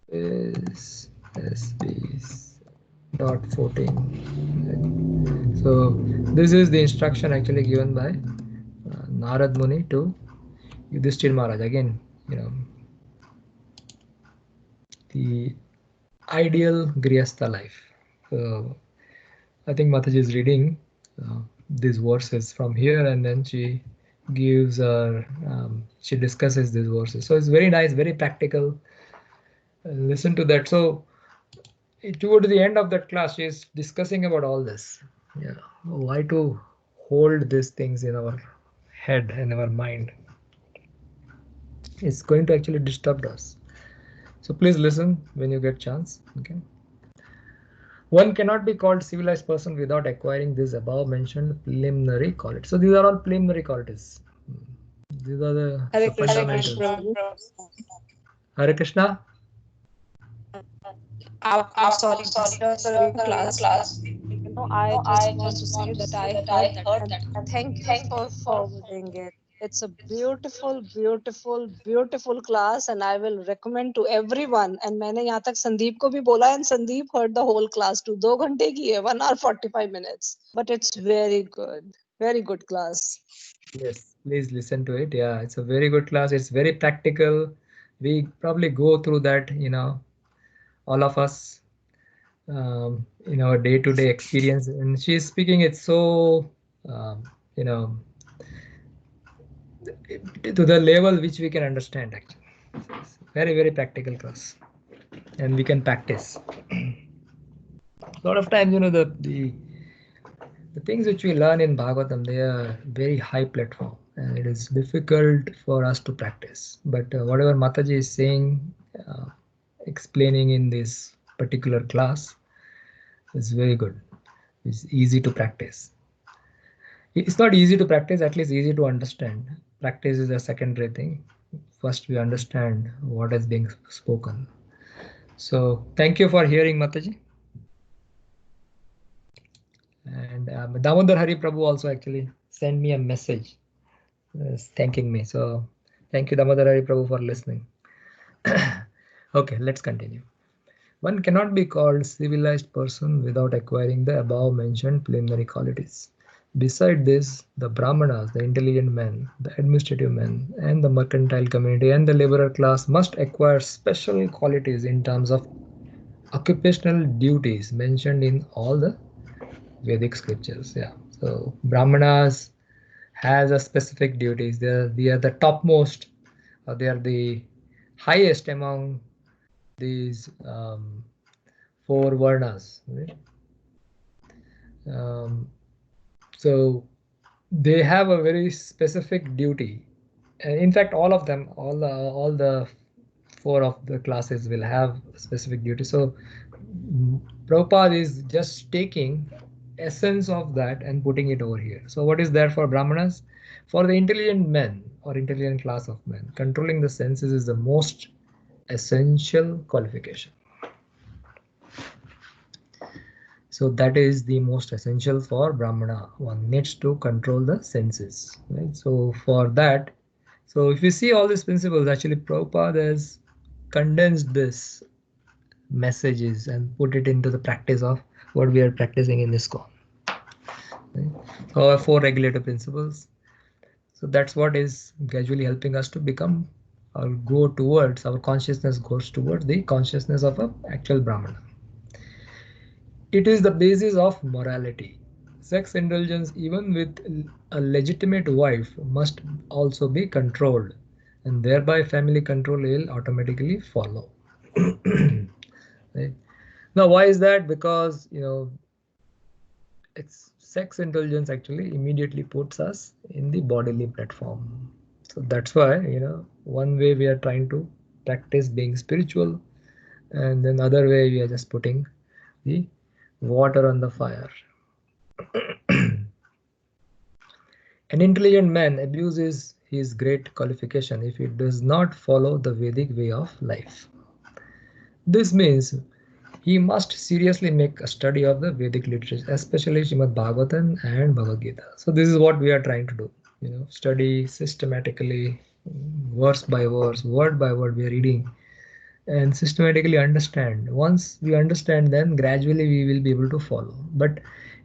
Is SB.14. So this is the instruction actually given by Narad Muni to Yudhishthir Maharaj. Again, the ideal Grihastha life. I think Mataji is reading these verses from here, and then she gives she discusses these verses. So it's very nice, very practical. Listen to that. So toward the end of that class, she is discussing about all this. Yeah, why to hold these things in our head and our mind. It's going to actually disturb us. So please listen when you get chance. Okay. One cannot be called civilized person without acquiring these above mentioned preliminary qualities. So these are all preliminary qualities. These are the fundamentals. Hare Krishna. Sorry to disturb your class. I just want to say that I heard that, and thank you for forwarding it. It's a beautiful, beautiful, beautiful class, and I will recommend to everyone. And मैंने यहाँ तक संदीप को भी बोला, and Sandeep heard the whole class too. 2 घंटे की है, 1 hour 45 minutes. But it's very good class. Yes, please listen to it. Yeah, it's a very good class. It's very practical. We probably go through that, all of us, in our day-to-day experience. And she's speaking it so, you know, to the level which we can understand actually. So it's very, very practical class, and we can practice. A lot of times, the things which we learn in Bhagavatam, they are very high platform, and it is difficult for us to practice. But whatever Mataji is saying, uh, explaining in this particular class is very good. It's easy to practice. It's not easy to practice, at least easy to understand. Practice is a secondary thing. First, we understand what is being spoken. So, thank you for hearing, Mataji. And Damodar Hari Prabhu also actually sent me a message thanking me. So, thank you, Damodar Hari Prabhu, for listening. Okay, let's continue. One cannot be called civilized person without acquiring the above mentioned preliminary qualities. Beside this, the Brahmanas, the intelligent men, the administrative men, and the mercantile community and the laborer class must acquire special qualities in terms of occupational duties mentioned in all the Vedic scriptures. Yeah. So Brahmanas has a specific duties. They are the topmost, or they are the highest among these four varnas. Right? Um, so they have a very specific duty. In fact, all of them, all the four of the classes will have specific duty. So Prabhupada is just taking essence of that and putting it over here. So what is there for Brahmanas? For the intelligent men or intelligent class of men, controlling the senses is the most essential qualification. So that is the most essential for Brahmana. One needs to control the senses, right? So for that, so if you see all these principles, actually Prabhupada has condensed this messages and put it into the practice of what we are practicing in this call. Right? So our four regulative principles. So that's what is gradually helping us to become or go towards, our consciousness goes towards the consciousness of a actual Brahmana. It is the basis of morality. Sex indulgence, even with a legitimate wife, must also be controlled, and thereby family control will automatically follow. Right? Now, why is that? Because it's sex indulgence actually immediately puts us in the bodily platform. So that's why one way we are trying to practice being spiritual, and then other way we are just putting the water on the fire. An intelligent man abuses his great qualification if he does not follow the Vedic way of life. This means he must seriously make a study of the Vedic literature, especially Srimad Bhagavatam and Bhagavad Gita. So this is what we are trying to do. Study systematically, verse by verse, word by word. We are reading and systematically understand. Once we understand, then gradually we will be able to follow. But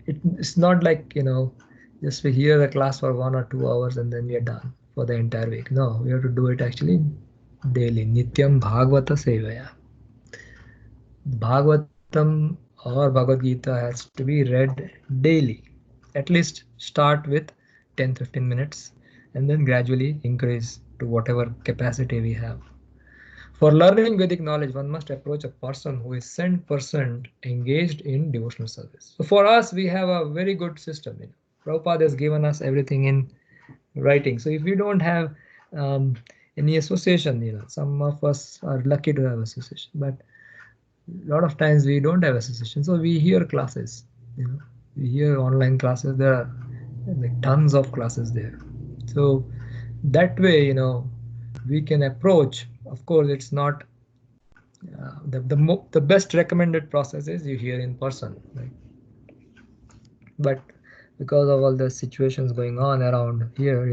it's not like just we hear the class for 1 or 2 hours and then we are done for the entire week. No, we have to do it actually daily. Nityam Bhagavata Sevaya. Bhagavatam or Bhagavad Gita has to be read daily. At least start with 10-15 minutes and then gradually increase to whatever capacity we have. For learning Vedic knowledge, one must approach a person who is 100% engaged in devotional service. So for us, we have a very good system. Prabhupada has given us everything in writing. So if we don't have any association, some of us are lucky to have association, but a lot of times we don't have association. So we hear classes, we hear online classes. There are like tons of classes there. So that way, we can approach. Of course, it's not the best recommended process is you hear in person, right? But because of all the situations going on around here,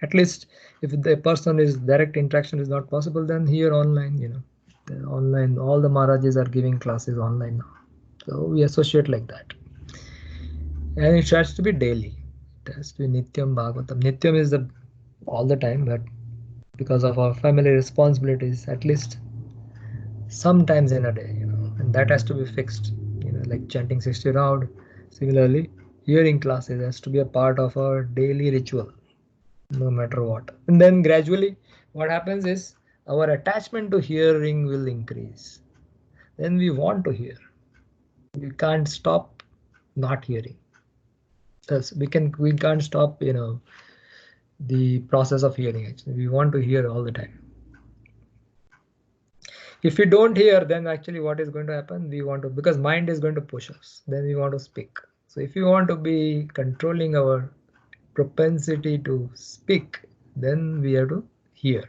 At least if the person is direct interaction is not possible, then here online, online, all the Maharajas are giving classes online now. So we associate like that. And it has to be daily. It has to be Nityam Bhagavatam. Nityam is the all the time, but because of our family responsibilities, at least sometimes in a day, and that has to be fixed, like chanting 60 round. Similarly, hearing classes has to be a part of our daily ritual, no matter what. And then gradually, what happens is our attachment to hearing will increase. Then we want to hear. We can't stop not hearing. Thus, we can't stop, the process of hearing. Actually, we want to hear all the time. If we don't hear, then actually what is going to happen, we want to, because mind is going to push us, then we want to speak. So if you want to be controlling our propensity to speak, then we have to hear.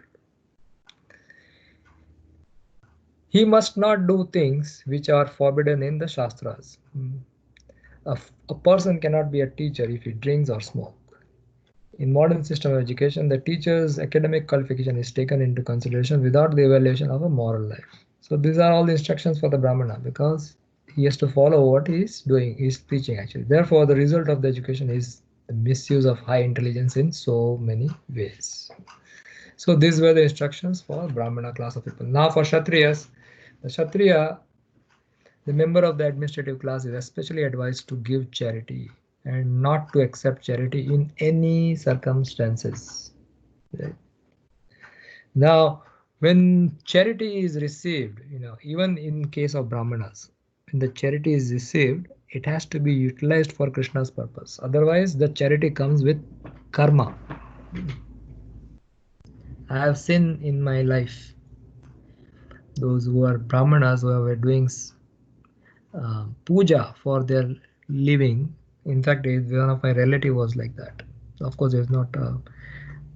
He must not do things which are forbidden in the Shastras. A person cannot be a teacher if he drinks or smokes. In modern system of education, the teacher's academic qualification is taken into consideration without the evaluation of a moral life. So these are all the instructions for the Brahmana, because he has to follow what he is doing, he is teaching actually. Therefore, the result of the education is the misuse of high intelligence in so many ways. So these were the instructions for Brahmana class of people. Now for Kshatriyas, the Kshatriya, the member of the administrative class, is especially advised to give charity and not to accept charity in any circumstances. Right? Now, when charity is received, even in case of Brahmanas, when the charity is received, it has to be utilized for Krishna's purpose. Otherwise, the charity comes with karma. I have seen in my life those who are Brahmanas who were doing puja for their living. In fact, one of my relative was like that. Of course, it's not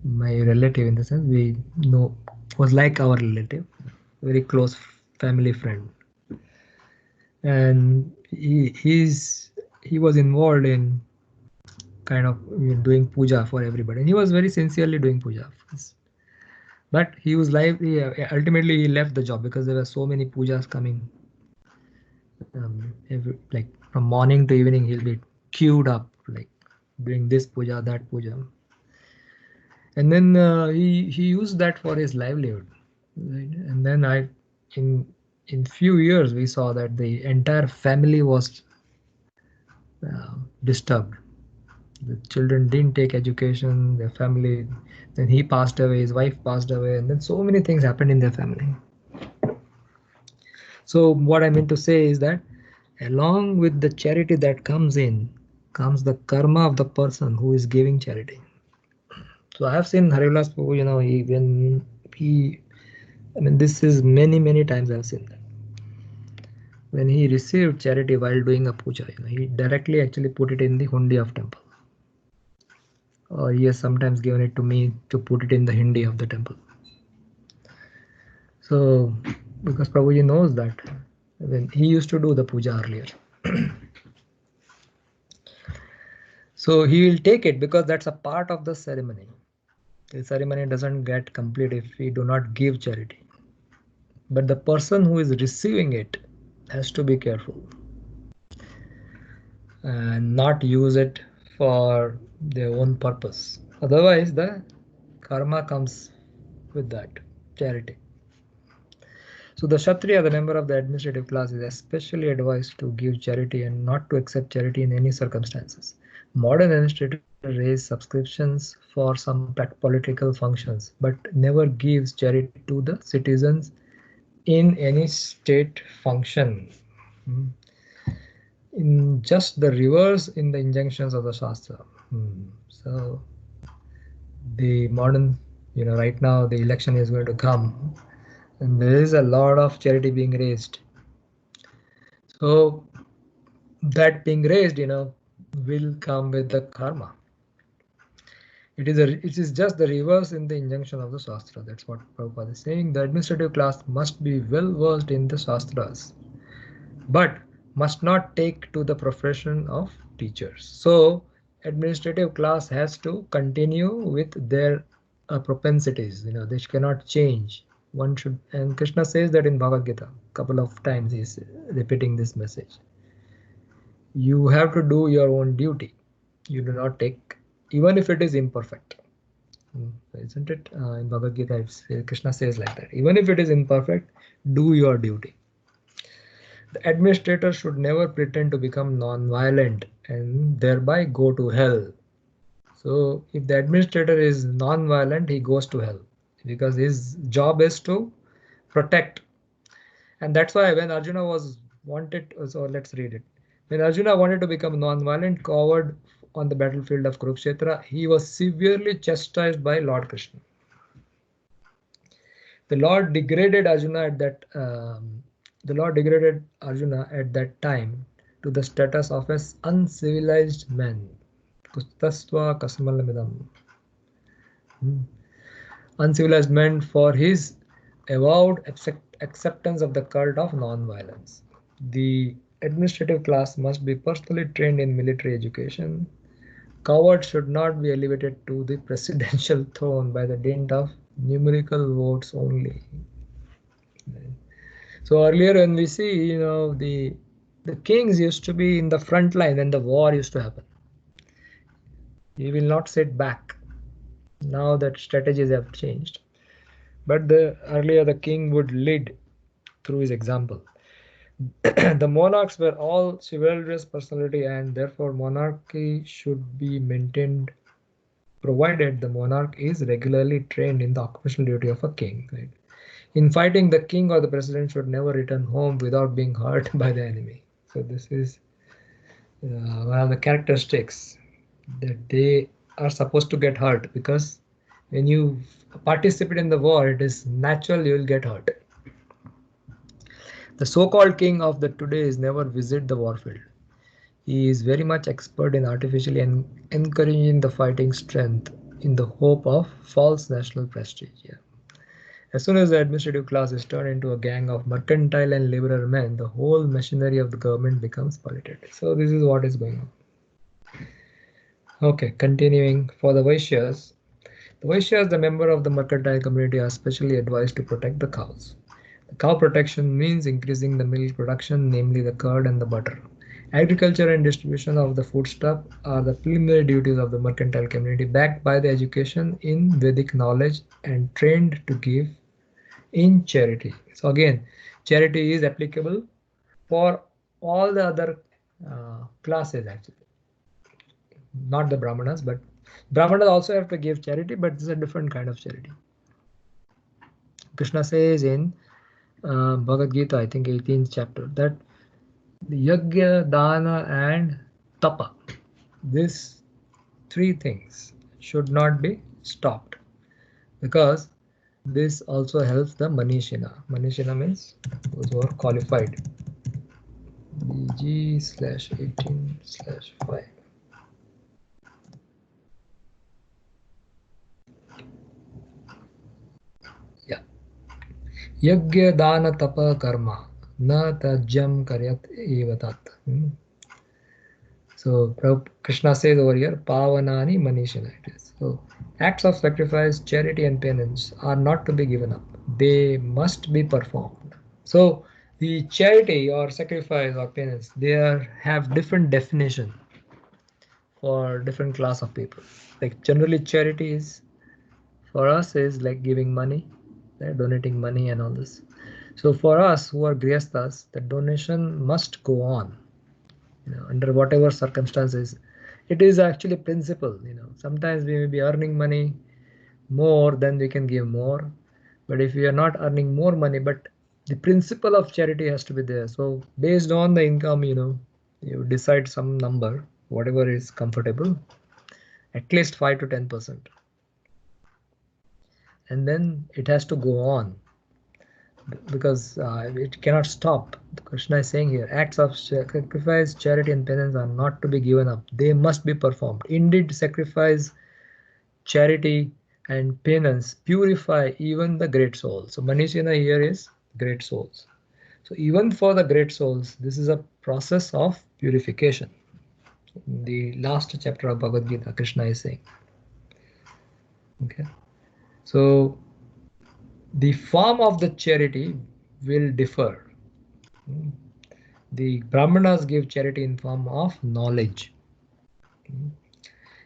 my relative in the sense we know, was like our relative, very close family friend, and he was involved in kind of doing puja for everybody, and he was very sincerely doing puja. But he was ultimately he left the job because there were so many pujas coming. Like from morning to evening, he'll be queued up, like doing this puja, that puja, and then he used that for his livelihood. Right? And then in few years we saw that the entire family was disturbed. The children didn't take education, their family, then he passed away, his wife passed away, and then so many things happened in their family. So what I mean to say is that along with the charity that comes in, comes the karma of the person who is giving charity. So I have seen Harivilas Prabhu, this is many times I've seen that. When he received charity while doing a puja, he directly actually put it in the hundi of temple. Or he has sometimes given it to me to put it in the hindi of the temple. So, because Prabhuji knows that when he used to do the puja earlier. So he will take it because that's a part of the ceremony. The ceremony doesn't get complete if we do not give charity. But the person who is receiving it has to be careful and not use it for their own purpose. Otherwise, the karma comes with that charity. So the Kshatriya, the member of the administrative class, is especially advised to give charity and not to accept charity in any circumstances. Modern administrators raise subscriptions for some political functions, but never gives charity to the citizens in any state function. In just the reverse in the injunctions of the Shastra. So the modern, right now the election is going to come, and there is a lot of charity being raised. So that being raised, will come with the karma. It is just the reverse in the injunction of the Shastra. That's what Prabhupada is saying. The administrative class must be well versed in the Shastras, but must not take to the profession of teachers. So administrative class has to continue with their propensities. They cannot change. One should, and Krishna says that in Bhagavad Gita, couple of times he's repeating this message. You have to do your own duty. You do not take, even if it is imperfect. Isn't it? In Bhagavad Gita, Krishna says like that. Even if it is imperfect, do your duty. The administrator should never pretend to become non-violent and thereby go to hell. So if the administrator is non-violent, he goes to hell because his job is to protect. And that's why when Arjuna was wanted, so let's read it. When Arjuna wanted to become non-violent, coward on the battlefield of Kurukshetra, he was severely chastised by Lord Krishna. The Lord degraded Arjuna at that time to the status of an uncivilized man. Kustastva kasmalamidam. Uncivilized man for his avowed acceptance of the cult of non-violence. The administrative class must be personally trained in military education. Cowards should not be elevated to the presidential throne by the dint of numerical votes only. So earlier when we see, the kings used to be in the front line when the war used to happen. He will not sit back. Now that strategies have changed. But earlier the king would lead through his example. The monarchs were all chivalrous personality, and therefore monarchy should be maintained provided the monarch is regularly trained in the occupational duty of a king. Right? In fighting, the king or the president should never return home without being hurt by the enemy. So this is one of the characteristics, that they are supposed to get hurt, because when you participate in the war, it is natural you will get hurt. The so-called king of the today is never visit the warfield. He is very much expert in artificially encouraging the fighting strength in the hope of false national prestige. Yeah. As soon as the administrative class is turned into a gang of mercantile and laborer men, the whole machinery of the government becomes polluted. So this is what is going on. Okay, continuing. For the Vaishyas, the member of the mercantile community, are specially advised to protect the cows. The cow protection means increasing the milk production, namely the curd and the butter. Agriculture and distribution of the foodstuff are the preliminary duties of the mercantile community, backed by the education in Vedic knowledge and trained to give in charity. So again, charity is applicable for all the other classes actually, not the Brahmanas, but Brahmanas also have to give charity, but this is a different kind of charity. Krishna says in Bhagavad Gita, I think 18th chapter, that the yajna, dana and tapa, these three things should not be stopped, because this also helps the Manishina. Manishina means those who are qualified. BG/18/5. Yeah. Yajna dana tapa karma na tajyam karyat evatat. So Krishna says over here, Pavanani Manishina it is. So acts of sacrifice, charity and penance are not to be given up. They must be performed. So the charity or sacrifice or penance, they have different definition for different class of people. Like generally charity is, for us, is like giving money, right? Donating money and all this. So for us who are grihasthas, the donation must go on. Under whatever circumstances. It is actually principle. Sometimes we may be earning money more than we can give more, but if we are not earning more money, but the principle of charity has to be there. So based on the income, you decide some number, whatever is comfortable, at least 5 to 10%, and then it has to go on, because it cannot stop. Krishna is saying here, acts of sacrifice, charity and penance are not to be given up. They must be performed. Indeed, sacrifice, charity and penance purify even the great souls. So Manishina here is great souls. So even for the great souls, this is a process of purification. In the last chapter of Bhagavad Gita, Krishna is saying. Okay. So the form of the charity will differ. Hmm. The Brahmanas give charity in form of knowledge. Hmm.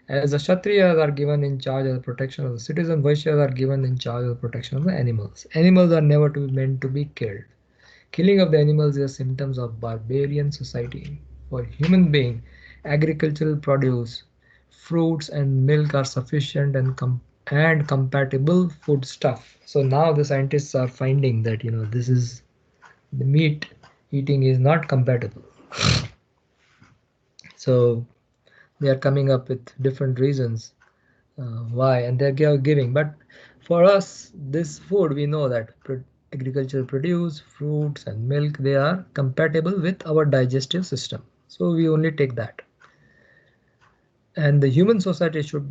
As the Kshatriyas are given in charge of the protection of the citizen, Vaishyas are given in charge of the protection of the animals. Animals are never to be meant to be killed. Killing of the animals is a symptom of barbarian society. For human being, agricultural produce, fruits and milk are sufficient and compatible food stuff. So now the scientists are finding that this is the meat eating is not compatible. So they are coming up with different reasons why, and they're giving. But for us, this food, we know that agricultural produce, fruits and milk, they are compatible with our digestive system. So we only take that. And the human society should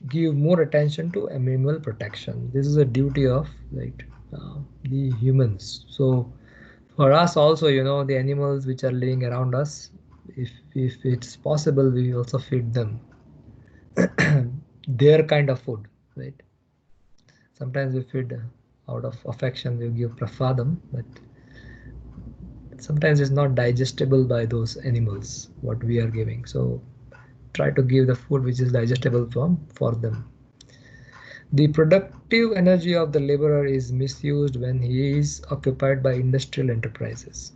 give more attention to animal protection. This is a duty of the humans. So for us also, the animals which are living around us, if it's possible, we also feed them their kind of food, right? Sometimes we feed out of affection, we give prasadam, but sometimes it's not digestible by those animals what we are giving. So try to give the food which is digestible for them. The productive energy of the laborer is misused when he is occupied by industrial enterprises.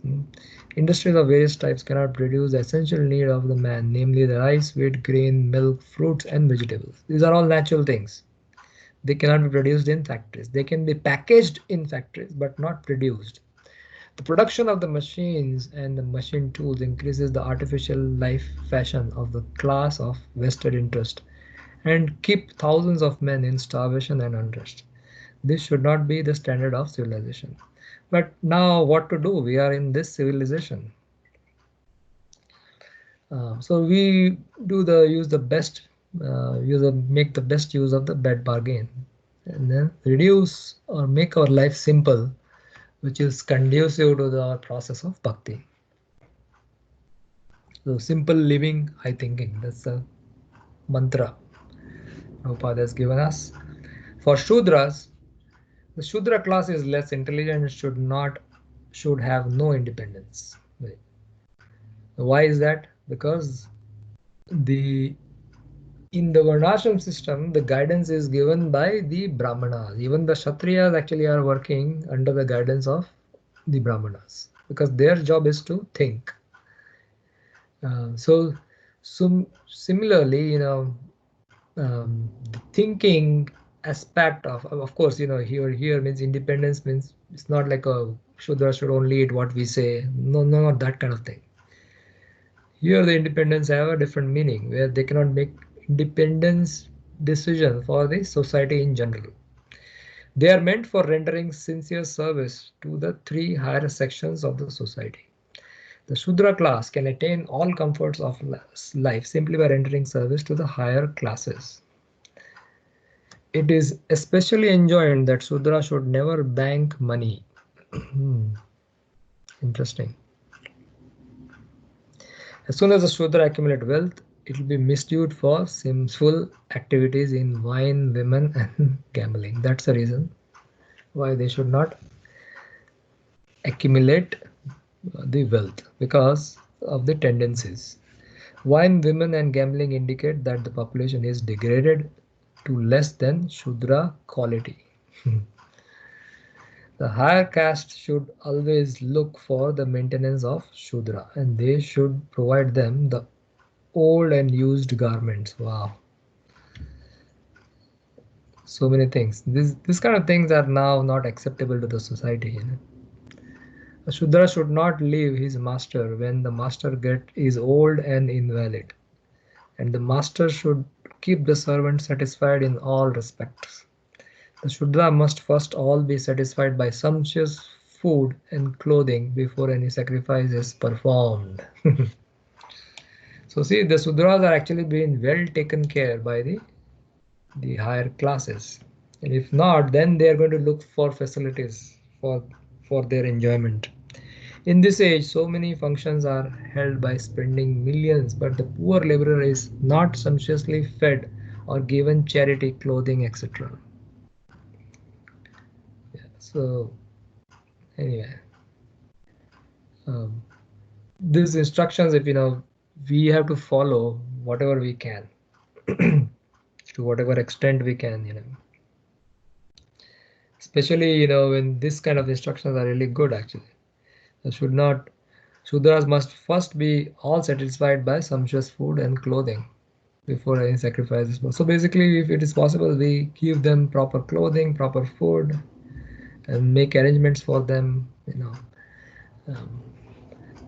Industries of various types cannot produce the essential need of the man, namely the rice, wheat, grain, milk, fruits, and vegetables. These are all natural things. They cannot be produced in factories. They can be packaged in factories, but not produced. The production of the machines and the machine tools increases the artificial life fashion of the class of vested interest and keep thousands of men in starvation and unrest. This should not be the standard of civilization. But now what to do? We are in this civilization. So we do the use the best make the best use of the bad bargain, and then reduce or make our life simple, which is conducive to the process of bhakti. So simple living, high thinking. That's the mantra Prabhupada has given us. For Shudras, the Shudra class is less intelligent and should have no independence. Why is that? Because the in the Varnashram system, the guidance is given by the Brahmanas. Even the Kshatriyas actually are working under the guidance of the Brahmanas because their job is to think. So similarly, the thinking aspect of course, here means independence means it's not like a Shudra should only eat what we say. No, no, not that kind of thing. Here the independence have a different meaning where they cannot make independence decision for the society in general. They are meant for rendering sincere service to the three higher sections of the society. The Shudra class can attain all comforts of life simply by rendering service to the higher classes. It is especially enjoined that Shudra should never bank money. Interesting. As soon as the Shudra accumulate wealth, it will be misused for sinful activities in wine, women, and gambling. That's the reason why they should not accumulate the wealth because of the tendencies. Wine, women, and gambling indicate that the population is degraded to less than Shudra quality. The higher caste should always look for the maintenance of Shudra and they should provide them the old and used garments. Wow. So many things. This kind of things are now not acceptable to the society. A Shudra should not leave his master when the master is old and invalid. And the master should keep the servant satisfied in all respects. The Shudra must first all be satisfied by sumptuous food and clothing before any sacrifice is performed. So see, the Sudras are actually being well taken care by the higher classes. And if not, then they are going to look for facilities for their enjoyment. In this age, so many functions are held by spending millions, but the poor laborer is not sumptuously fed or given charity, clothing, etc. Yeah, so anyway, um, these instructions, if we have to follow whatever we can, to whatever extent we can, especially when this kind of instructions are really good actually. Should not Shudras must first be all satisfied by sumptuous food and clothing before any sacrifice is possible. So basically, if it is possible, we give them proper clothing, proper food, and make arrangements for them. Um,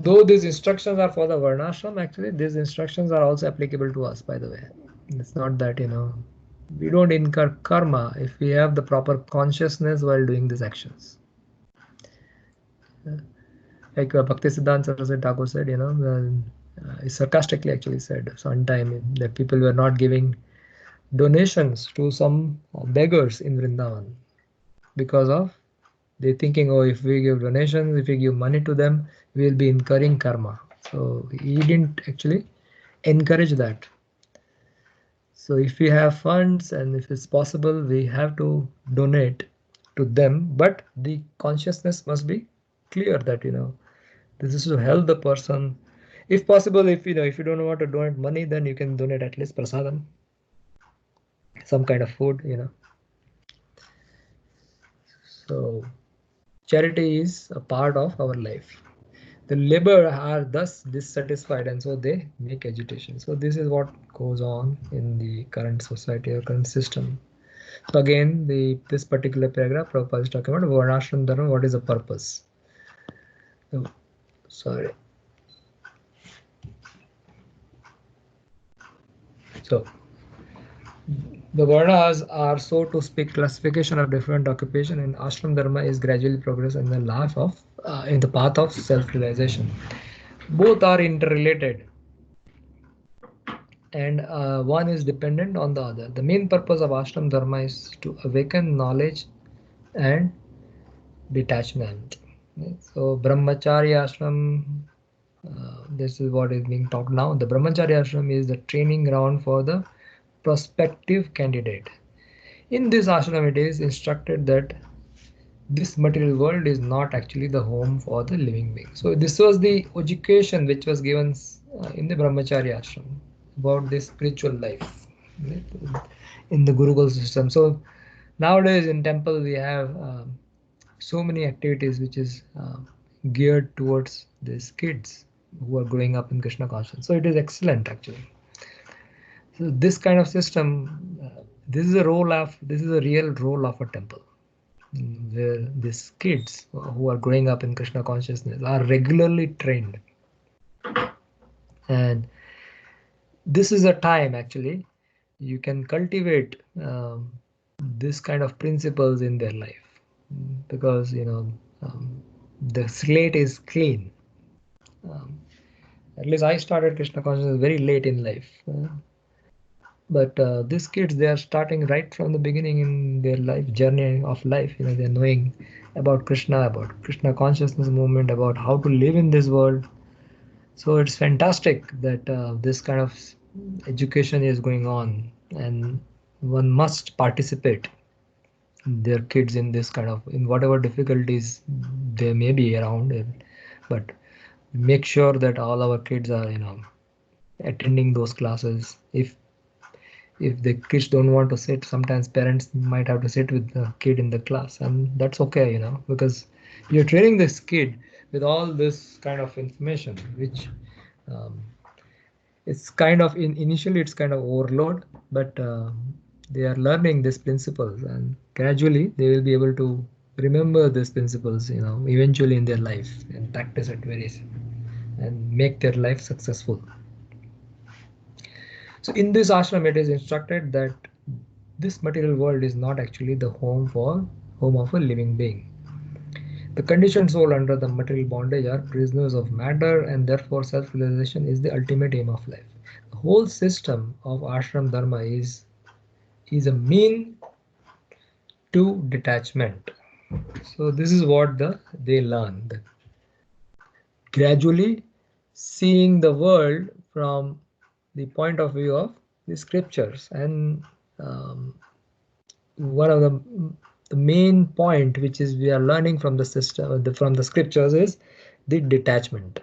though these instructions are for the varnashram, actually these instructions are also applicable to us. By the way, it's not that we don't incur karma if we have the proper consciousness while doing these actions. Like Bhaktisiddhanta Saraswati Thakur said, he sarcastically actually said sometime that people were not giving donations to some beggars in Vrindavan because of they thinking, oh, if we give donations, if we give money to them, we will be incurring karma. So he didn't actually encourage that. So if we have funds and if it's possible, we have to donate to them, but the consciousness must be clear that this is to help the person. If possible, if you don't want to donate money, then you can donate at least prasadam, some kind of food. So charity is a part of our life. The labor are thus dissatisfied and so they make agitation. So this is what goes on in the current society or current system. So again, this particular paragraph Prabhupada is talking about varnashram dharma. What is the purpose? Oh, sorry. So the varnas are, so to speak, classification of different occupation, and ashram dharma is gradually progress in the life of in the path of self-realization. Both are interrelated, and one is dependent on the other. The main purpose of ashram dharma is to awaken knowledge and detachment. So brahmacharya ashram, this is what is being talked now. The brahmacharya ashram is the training ground for the prospective candidate. In this ashram, it is instructed that this material world is not actually the home for the living being. So this was the education which was given in the brahmacharya ashram about this spiritual life, right, in the Gurukul system. So nowadays in temple we have so many activities which is geared towards these kids who are growing up in Krishna consciousness. So it is excellent actually. So this kind of system, this is a real role of a temple, where these kids who are growing up in Krishna consciousness are regularly trained. And this is a time actually you can cultivate this kind of principles in their life, because the slate is clean. Um, at least I started Krishna consciousness very late in life. But these kids, they are starting right from the beginning in their life journey of life. They're knowing about Krishna consciousness movement, about how to live in this world. So it's fantastic that this kind of education is going on, and one must participate their kids in this kind of, in whatever difficulties they may be around, but make sure that all our kids are attending those classes. If the kids don't want to sit, sometimes parents might have to sit with the kid in the class, and that's okay, because you're training this kid with all this kind of information, which um, it's kind of initially it's kind of overload, but they are learning these principles, and gradually they will be able to remember these principles, eventually in their life, and practice it very and make their life successful. So in this ashram, it is instructed that this material world is not actually the home of a living being. The conditioned soul under the material bondage are prisoners of matter, and therefore self-realization is the ultimate aim of life. The whole system of ashram dharma is a mean to detachment. So this is what they learn. gradually seeing the world from the point of view of the scriptures. And um, one of the main point which is we are learning from the system, from the scriptures, is the detachment,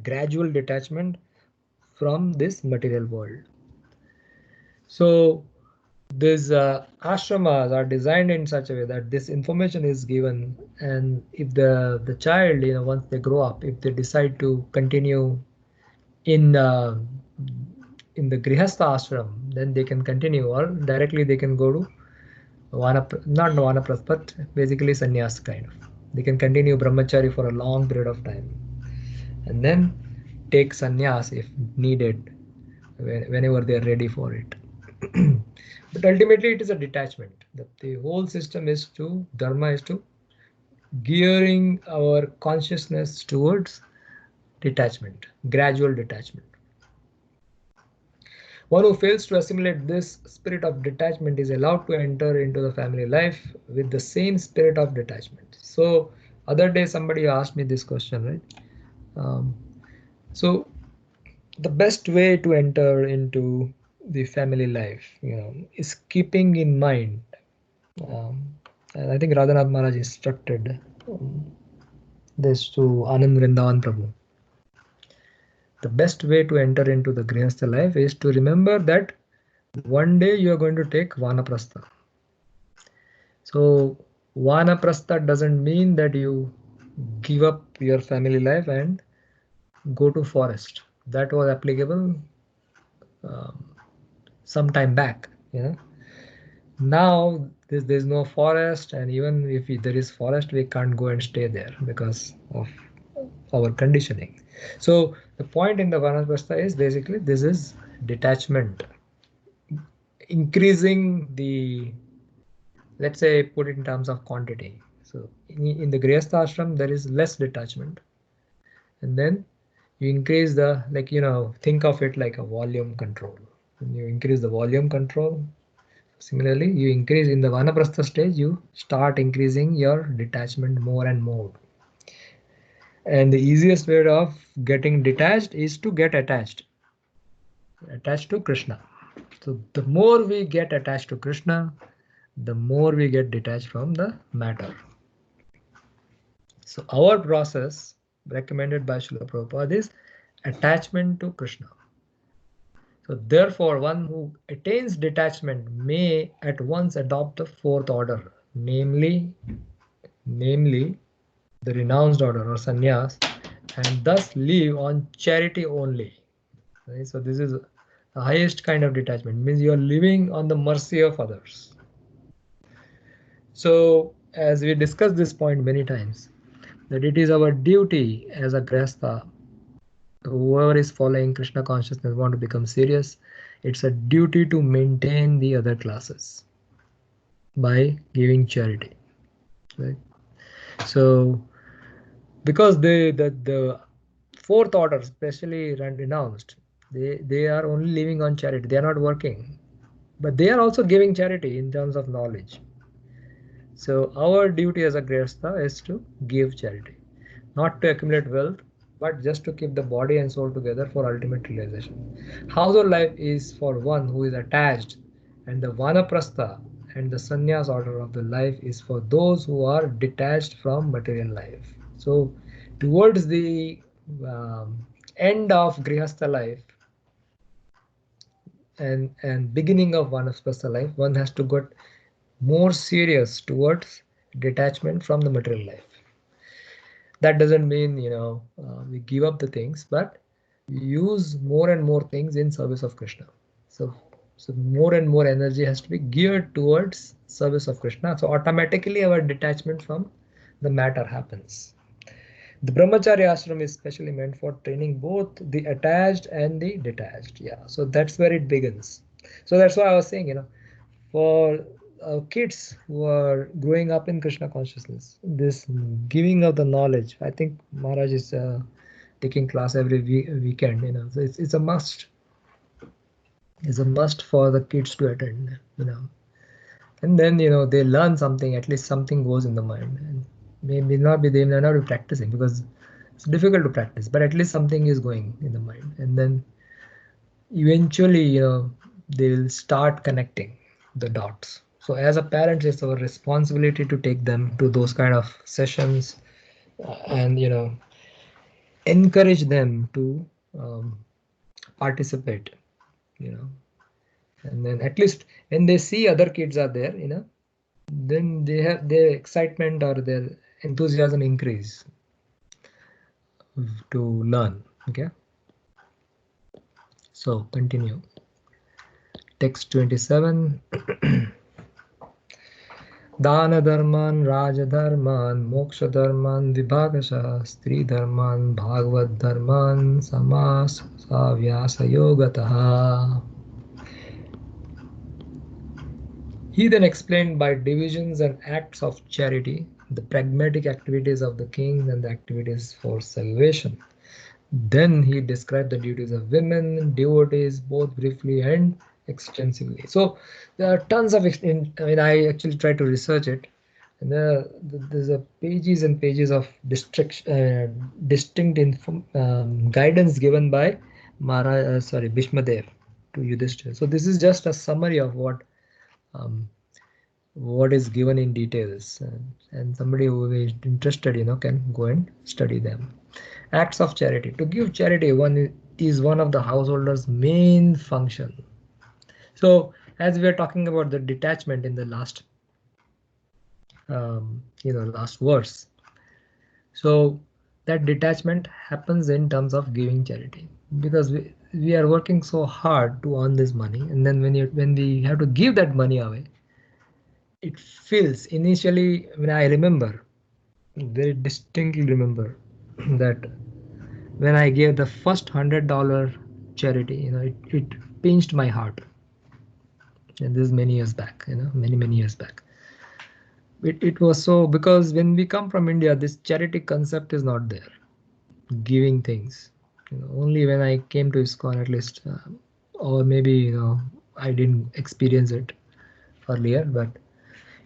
gradual detachment from this material world. So these ashramas are designed in such a way that this information is given, and if the child, once they grow up, if they decide to continue in the grihastha ashram, then they can continue, or directly they can go to not vanaprastha, but basically sannyas kind of. They can continue brahmachari for a long period of time, and then take sannyas if needed, whenever they are ready for it. But ultimately, it is a detachment. The whole system is to dharma is to gearing our consciousness towards detachment, gradual detachment. One who fails to assimilate this spirit of detachment is allowed to enter into the family life with the same spirit of detachment. So, other day somebody asked me this question, right? So, the best way to enter into the family life, is keeping in mind. And I think Radhanath Maharaj instructed this to Anand Vrindavan Prabhu. The best way to enter into the Grihastha life is to remember that one day you are going to take Vanaprastha. So Vanaprastha doesn't mean that you give up your family life and go to forest. That was applicable um, some time back. Now there's no forest, and even if there is forest, we can't go and stay there because of our conditioning. So the point in the Vanaprastha is basically this is detachment, increasing the, let's say, put it in terms of quantity. So in the Grihastha ashram, there is less detachment, and then you increase the, think of it like a volume control. When you increase the volume control, similarly, you increase in the Vanaprastha stage, you start increasing your detachment more and more. And the easiest way of getting detached is to get attached to Krishna. So the more we get attached to Krishna, the more we get detached from the matter. So our process recommended by Srila Prabhupada is attachment to Krishna. So therefore, one who attains detachment may at once adopt the fourth order, namely the renounced order or sannyas, and thus live on charity only. Right? So this is the highest kind of detachment, means you are living on the mercy of others. So as we discussed this point many times, that it is our duty as a grihastha, whoever is following Krishna consciousness, want to become serious, it's a duty to maintain the other classes by giving charity. Right? So because the fourth order, especially renounced, they are only living on charity. They are not working, but they are also giving charity in terms of knowledge. So our duty as a grihastha is to give charity, not to accumulate wealth, but just to keep the body and soul together for ultimate realization. Household life is for one who is attached, and the vanaprastha and the sannyas order of the life is for those who are detached from material life. So towards the end of grihastha life and beginning of vanaprastha life, one has to get more serious towards detachment from the material life. That doesn't mean we give up the things, but we use more and more things in service of Krishna. So more and more energy has to be geared towards service of Krishna. So automatically our detachment from the matter happens. The brahmacharya ashram is specially meant for training both the attached and the detached. Yeah, so that's where it begins. So that's why I was saying, for kids who are growing up in Krishna consciousness, this giving of the knowledge, I think Maharaj is taking class every weekend. So it's a must. It's a must for the kids to attend. And then they learn something. At least something goes in the mind. they may not be practicing because it's difficult to practice, but at least something is going in the mind, and then eventually, they will start connecting the dots. So as a parent, it's our responsibility to take them to those kind of sessions, and encourage them to um, participate, you know and then at least when they see other kids are there, then they have their excitement or their enthusiasm increase to learn. Okay, so continue. Text 27. दान धर्मान राजधर्मान मोक्ष धर्मान विभागशः स्त्री धर्मान भागवत धर्मान समास साव्यास योगतः. He then explained by divisions and acts of charity the pragmatic activities of the kings and the activities for salvation. Then he described the duties of women, devotees, both briefly and extensively. So there are tons of, I actually tried to research it. And there's a pages and pages of distinct guidance given by Bhishmadev to Yudhishthira. So this is just a summary of um, what is given in details, and somebody who is interested, can go and study them. Acts of charity. To give charity one is one of the householder's main function. So as we are talking about the detachment in the last last verse, so that detachment happens in terms of giving charity, because we are working so hard to earn this money, and then when we have to give that money away, it feels initially, when I remember, very distinctly remember that when I gave the first $100 charity, it pinched my heart. And this is many years back, many years back. It was so, because when we come from India, this charity concept is not there. Giving things, only when I came to ISKCON, at least, or maybe I didn't experience it earlier, but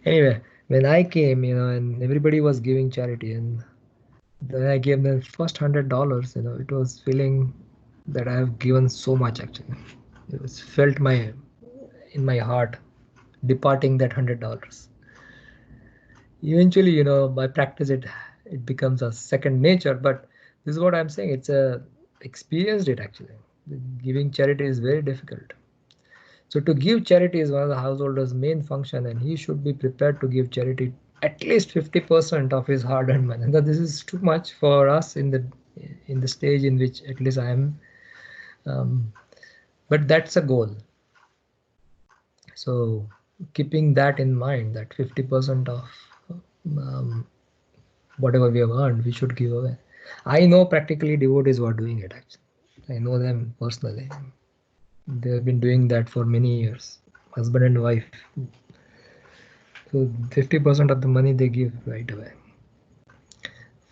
anyway, when I came, and everybody was giving charity, and then I gave them first $100, it was feeling that I have given so much actually. It was felt in my heart departing that $100. Eventually, by practice, it becomes a second nature. But this is what I'm saying. It's experienced it actually. Giving charity is very difficult. So to give charity is one of the householder's main function, and he should be prepared to give charity at least 50% of his hard-earned money. Now, this is too much for us in the stage in which at least I am, but that's a goal. So keeping that in mind, that 50% of whatever we have earned, we should give away. I know practically devotees who are doing it actually. I know them personally. They have been doing that for many years, husband and wife. So 50% of the money they give right away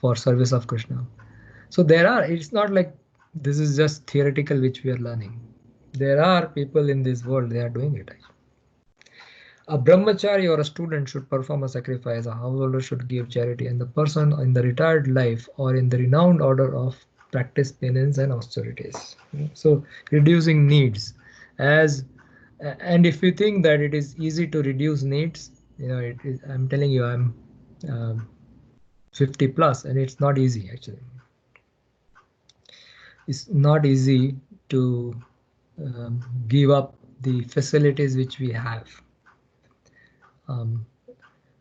for service of Krishna. So it's not like this is just theoretical which we are learning. There are people in this world, they are doing it. A brahmachari or a student should perform a sacrifice, a householder should give charity, and the person in the retired life or in the renowned order of practice penance and austerities. So reducing needs, and if you think that it is easy to reduce needs, I'm telling you, I'm 50 plus, and it's not easy actually. It's not easy to give up the facilities which we have.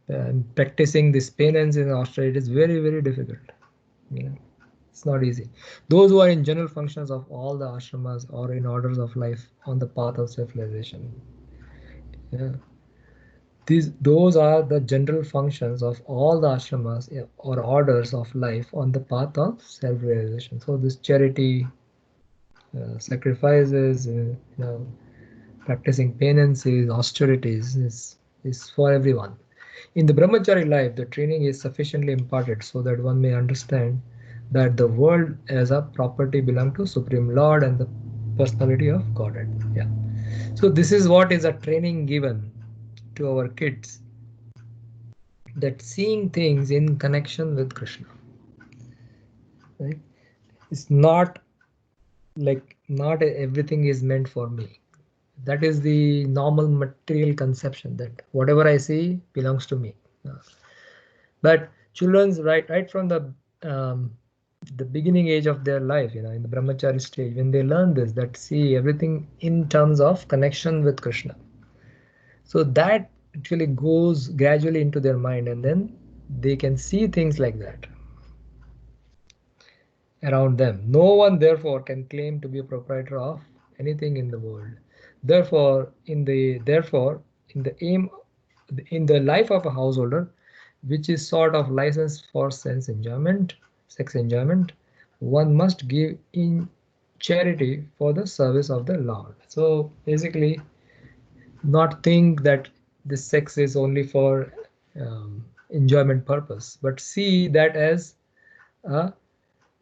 And practicing this penance in Australia, it is very, very difficult. It's not easy. Those who are in general functions of all the ashramas or in orders of life on the path of self-realization, those are the general functions of all the ashramas or orders of life on the path of self-realization. So this charity, sacrifices, practicing penances, austerities is for everyone. In the brahmachari life, the training is sufficiently imparted so that one may understand that the world as a property belong to Supreme Lord and the personality of Godhead. Yeah. So this is what is a training given to our kids. that seeing things in connection with Krishna, right? It's not like not everything is meant for me. That is the normal material conception that whatever I see belongs to me. But children's right from the beginning age of their life, in the brahmachari stage, when they learn this, that see everything in terms of connection with Krishna, so that actually goes gradually into their mind, and then they can see things like that around them. No one therefore can claim to be a proprietor of anything in the world. Therefore in the life of a householder, which is sort of license for sex enjoyment, one must give in charity for the service of the Lord. So basically, not think that this sex is only for enjoyment purpose, but see that as a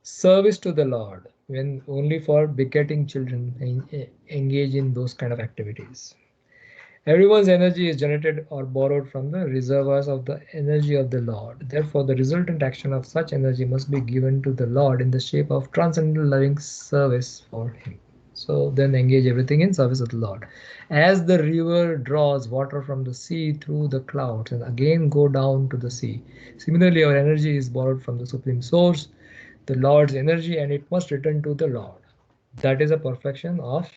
service to the Lord, when only for begetting children engage in those kind of activities. Everyone's energy is generated or borrowed from the reservoirs of the energy of the Lord. Therefore, the resultant action of such energy must be given to the Lord in the shape of transcendental loving service for Him. So then engage everything in service of the Lord. As the river draws water from the sea through the clouds and again go down to the sea, similarly our energy is borrowed from the Supreme Source, the Lord's energy, and it must return to the Lord. That is a perfection of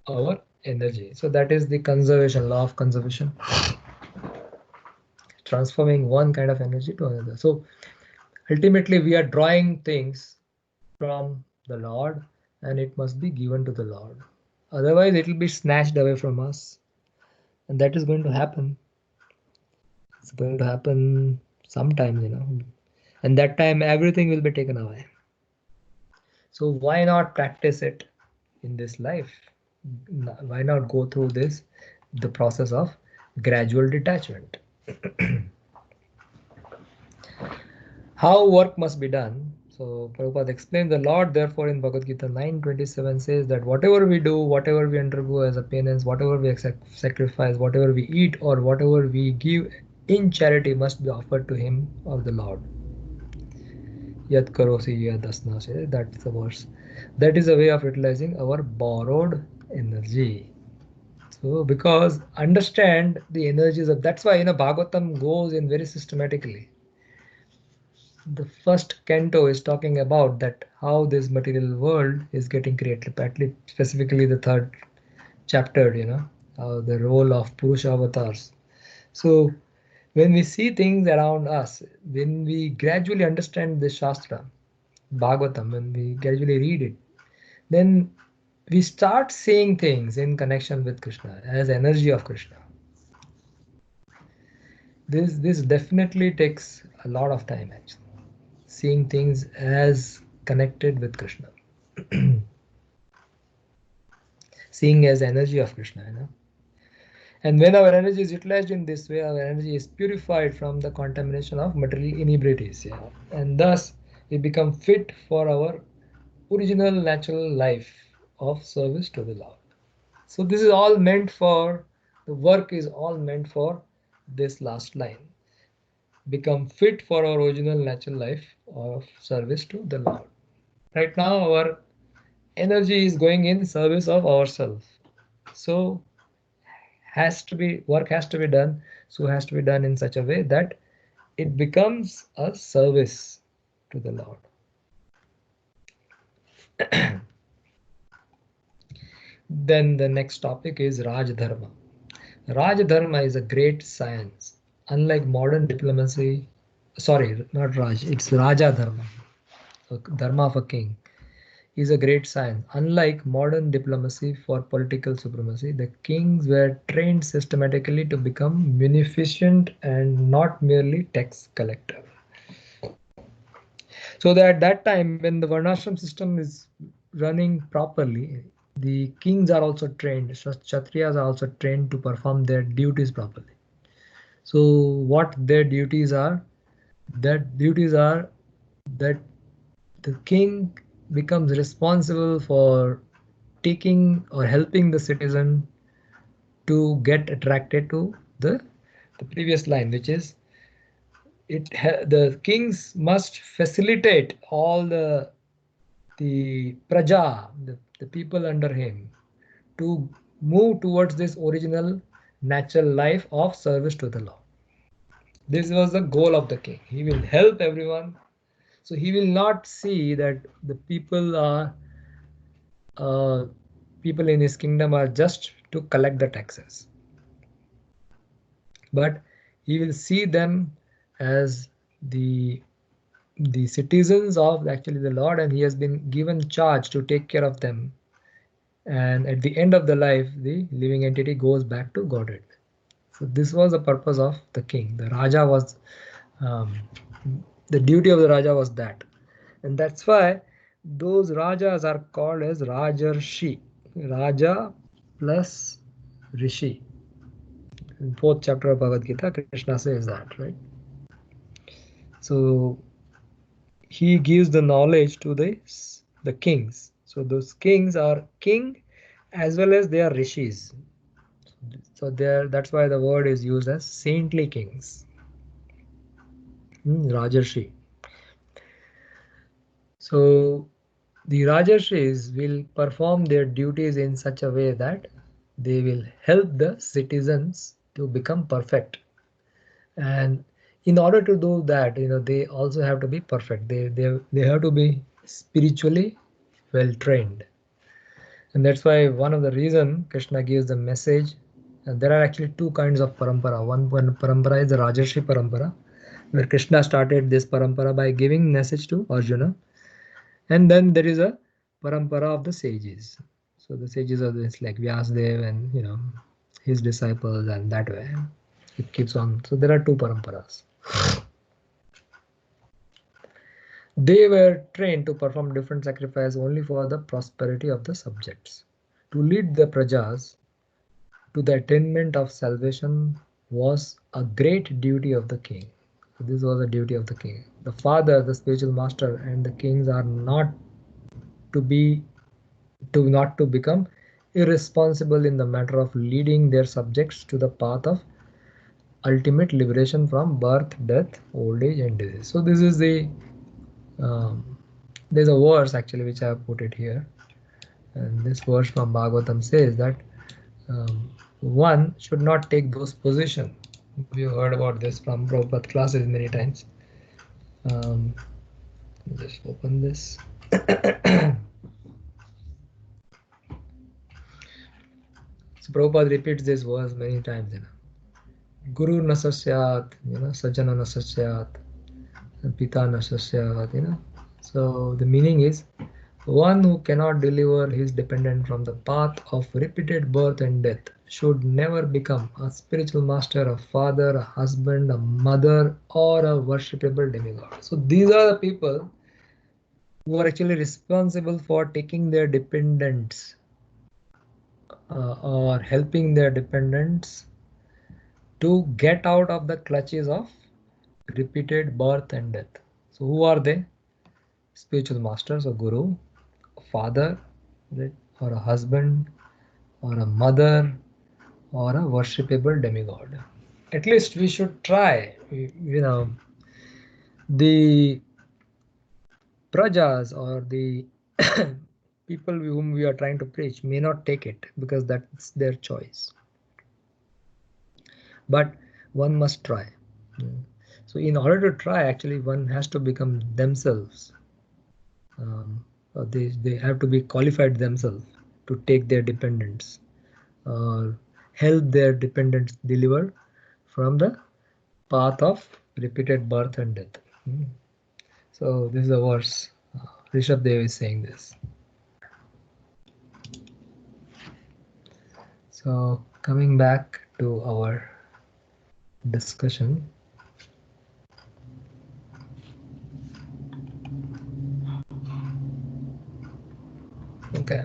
our energy. So that is the conservation, law of conservation, transforming one kind of energy to another. So ultimately we are drawing things from the Lord, and it must be given to the Lord. Otherwise it will be snatched away from us, and that is going to happen. It's going to happen sometimes, and that time everything will be taken away. So why not practice it in this life? Why not go through the process of gradual detachment? How work must be done. So Prabhupada explained, the Lord therefore in Bhagavad Gita 9:27 says that whatever we do, whatever we undergo as a penance, whatever we sacrifice, whatever we eat, or whatever we give in charity must be offered to Him or the Lord. Yat karosi yad asnase. That's the verse. That is a way of utilizing our borrowed energy. So because understand the energies of, that's why Bhagavatam goes in very systematically. The first canto is talking about that how this material world is getting created, partly specifically the third chapter, the role of Purusha avatars. So when we see things around us, when we gradually understand the Shastra, Bhagavatam, when we gradually read it, then we start seeing things in connection with Krishna as energy of Krishna. This definitely takes a lot of time, actually, seeing things as connected with Krishna, seeing as energy of Krishna. And when our energy is utilized in this way, our energy is purified from the contamination of material inebriates, and thus we become fit for our original natural life of service to the Lord. So this is all meant for, the work is all meant for this last line. Become fit for our original natural life of service to the Lord. Right now our energy is going in service of ourselves. So work has to be done, so has to be done in such a way that it becomes a service to the Lord. Then the next topic is Raj Dharma. Raj Dharma is a great science. Unlike modern diplomacy, sorry, not Raj, it's Raja Dharma, Dharma of a king, is a great science. Unlike modern diplomacy for political supremacy, the kings were trained systematically to become munificent and not merely tax collector. So that at that time, when the Varnashram system is running properly, the kings are also trained, Kshatriyas are also trained to perform their duties properly. So what their duties are? That duties are that the king becomes responsible for taking or helping the citizen to get attracted to the previous line, which is the kings must facilitate all the praja, the people under him, to move towards this original natural life of service to the Lord. This was the goal of the king. He will help everyone. So he will not see that the uh, people in his kingdom are just to collect the taxes, but he will see them as the citizens of actually the Lord, and he has been given charge to take care of them. And at the end of the life, the living entity goes back to Godhead. So this was the purpose of the king. The Raja was um, the duty of the Raja was that, and that's why those Rajas are called as Rajarshi. Raja plus Rishi. In fourth chapter of Bhagavad Gita, Krishna says that, right? So he gives the knowledge to the kings. So those kings are king as well as they are rishis. So there, that's why the word is used as saintly kings. Rajarshi. So the Rajarshis will perform their duties in such a way that they will help the citizens to become perfect. And in order to do that, they also have to be perfect. They have to be spiritually well trained. And that's why one of the reason Krishna gives the message. There are actually two kinds of parampara. One parampara is the Rajarshi parampara, where Krishna started this parampara by giving message to Arjuna. And then there is a parampara of the sages. So the sages are this like Vyasadeva and his disciples, and that way it keeps on. So there are two paramparas. They were trained to perform different sacrifices only for the prosperity of the subjects. To lead the prajas to the attainment of salvation was a great duty of the king. So this was a duty of the king. The father, the spiritual master, and the kings are not to be not to become irresponsible in the matter of leading their subjects to the path of ultimate liberation from birth, death, old age, and disease. So this is um, there's a verse actually which I have put it here, and this verse from Bhagavatam says that one should not take those positions. We have heard about this from Prabhupada classes many times. Um, just open this. So Prabhupada repeats this verse many times. Guru nasasyat, sajjana nasasyat, pita nasasyat, So the meaning is one who cannot deliver his dependent from the path of repeated birth and death should never become a spiritual master, a father, a husband, a mother, or a worshipable demigod. So these are the people who are actually responsible for taking their dependents or helping their dependents to get out of the clutches of repeated birth and death. So who are they? Spiritual masters or guru, a father, right? Or a husband, or a mother, or a worshipable demigod. At least we should try. The prajas or the people whom we are trying to preach may not take it because that's their choice. But one must try. So in order to try, actually, one has to become themselves. They have to be qualified themselves to take their dependents or help their dependents deliver from the path of repeated birth and death. So this is a verse. Rishabh Dev is saying this. So coming back to our discussion. Okay.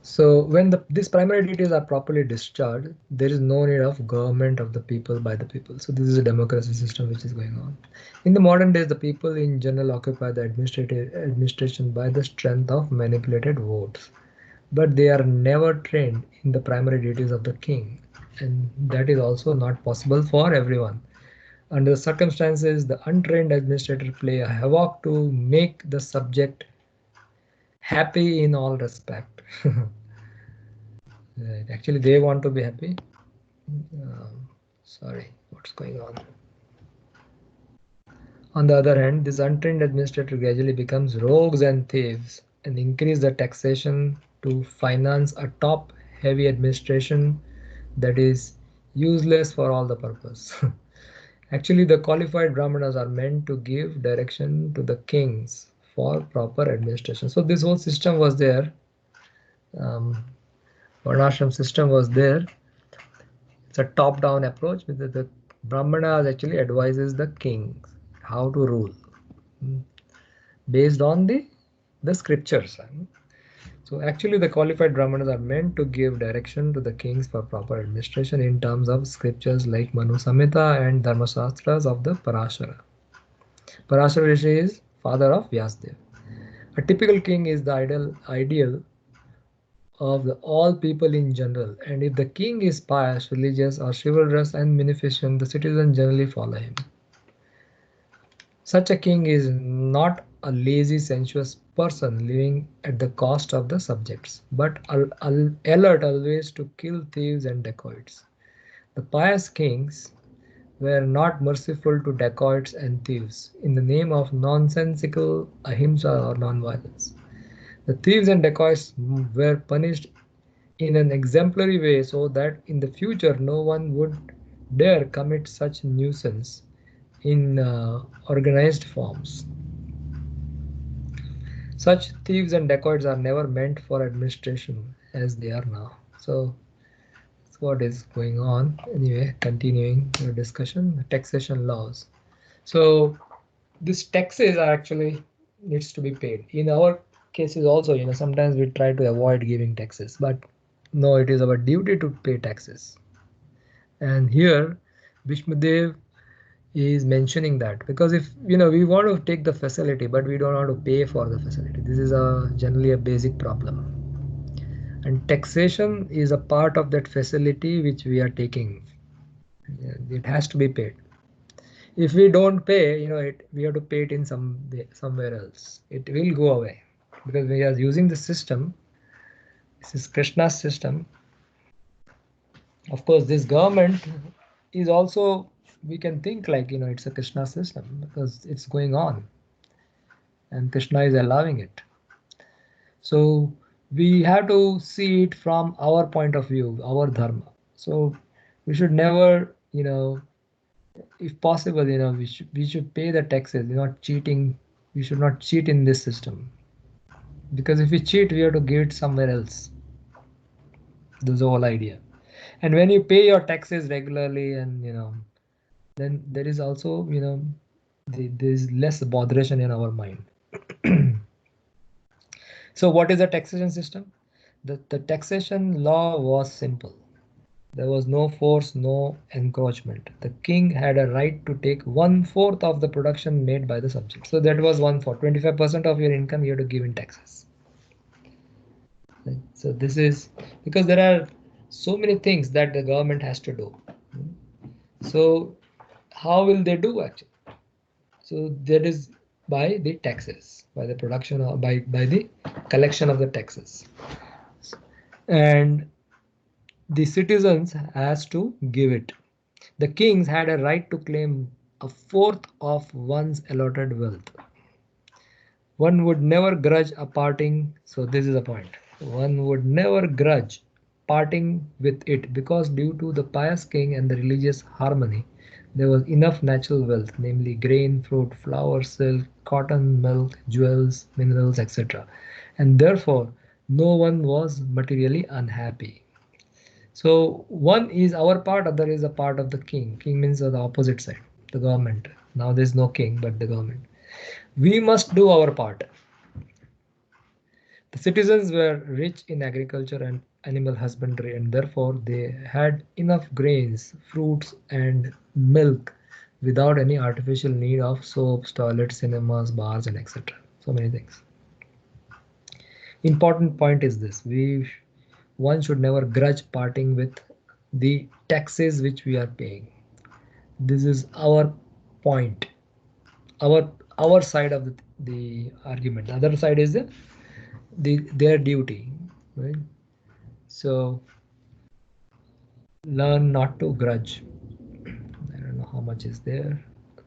So when these primary duties are properly discharged, there is no need of government of the people by the people. So this is a democracy system which is going on. In the modern days, the people in general occupy the administration by the strength of manipulated votes. but they are never trained in the primary duties of the king, and that is also not possible for everyone. Under the circumstances, the untrained administrator play a havoc to make the subject happy in all respect. Right. Actually, they want to be happy. Sorry, what's going on? On the other hand, this untrained administrator gradually becomes rogues and thieves and increase the taxation to finance a top-heavy administration that is useless for all the purpose. Actually, the qualified brahmanas are meant to give direction to the kings for proper administration. So this whole system was there. Um, Varnashram system was there. It's a top-down approach with the brahmanas actually advises the kings how to rule based on the scriptures. So actually the qualified brahmanas are meant to give direction to the kings for proper administration in terms of scriptures like Manu Samhita and Dharma Shastras of the Parashara. Parashara Rishi is father of Vyasadeva. A typical king is the ideal of all people in general, and if the king is pious, religious, or chivalrous and munificent, the citizens generally follow him. Such a king is not a lazy, sensuous person living at the cost of the subjects, but alert always to kill thieves and dacoits. The pious kings were not merciful to dacoits and thieves in the name of nonsensical ahimsa or nonviolence. The thieves and dacoits were punished in an exemplary way so that in the future no one would dare commit such nuisance in organized forms. Such thieves and dacoits are never meant for administration as they are now. So that's what is going on. Anyway, continuing the discussion, taxation laws. So these taxes are actually needs to be paid. In our cases also, sometimes we try to avoid giving taxes, but no, it is our duty to pay taxes. And here, Bhishmadev is mentioning that because if we want to take the facility but we don't want to pay for the facility, this is a generally a basic problem, and taxation is a part of that facility which we are taking. It has to be paid. If we don't pay, we have to pay it in somewhere else. It will go away because we are using the system. This is Krishna's system. Of course, this government is also, we can think like it's a Krishna system because it's going on and Krishna is allowing it. So we have to see it from our point of view, our dharma. So we should never, if possible, we should pay the taxes. We're not cheating. We should not cheat in this system because if we cheat, we have to give it somewhere else. That's the whole idea. And when you pay your taxes regularly, and then there is also there is less botheration in our mind. So what is the taxation system? The taxation law was simple. There was no force, no encroachment. The king had a right to take 1/4 of the production made by the subject. So that was 1/4. 25% of your income you have to give in taxes. So this is because there are so many things that the government has to do. So how will they do actually? So that is by the taxes, by the production or by the collection of the taxes. And the citizens has to give it. The kings had a right to claim 1/4 of one's allotted wealth. One would never grudge a parting. So this is the point. One would never grudge parting with it because due to the pious king and the religious harmony, there was enough natural wealth, namely grain, fruit, flour, silk, cotton, milk, jewels, minerals, etc. And therefore, no one was materially unhappy. So one is our part, other is a part of the king. King means the opposite side, the government. Now there is no king, but the government. We must do our part. The citizens were rich in agriculture and animal husbandry, and therefore they had enough grains, fruits, and milk without any artificial need of soaps, toilets, cinemas, bars, and etc. So many things. important point is this: one should never grudge parting with the taxes which we are paying. This is our point, our side of the argument. The other side is their duty, right? So learn not to grudge. I don't know how much is there. I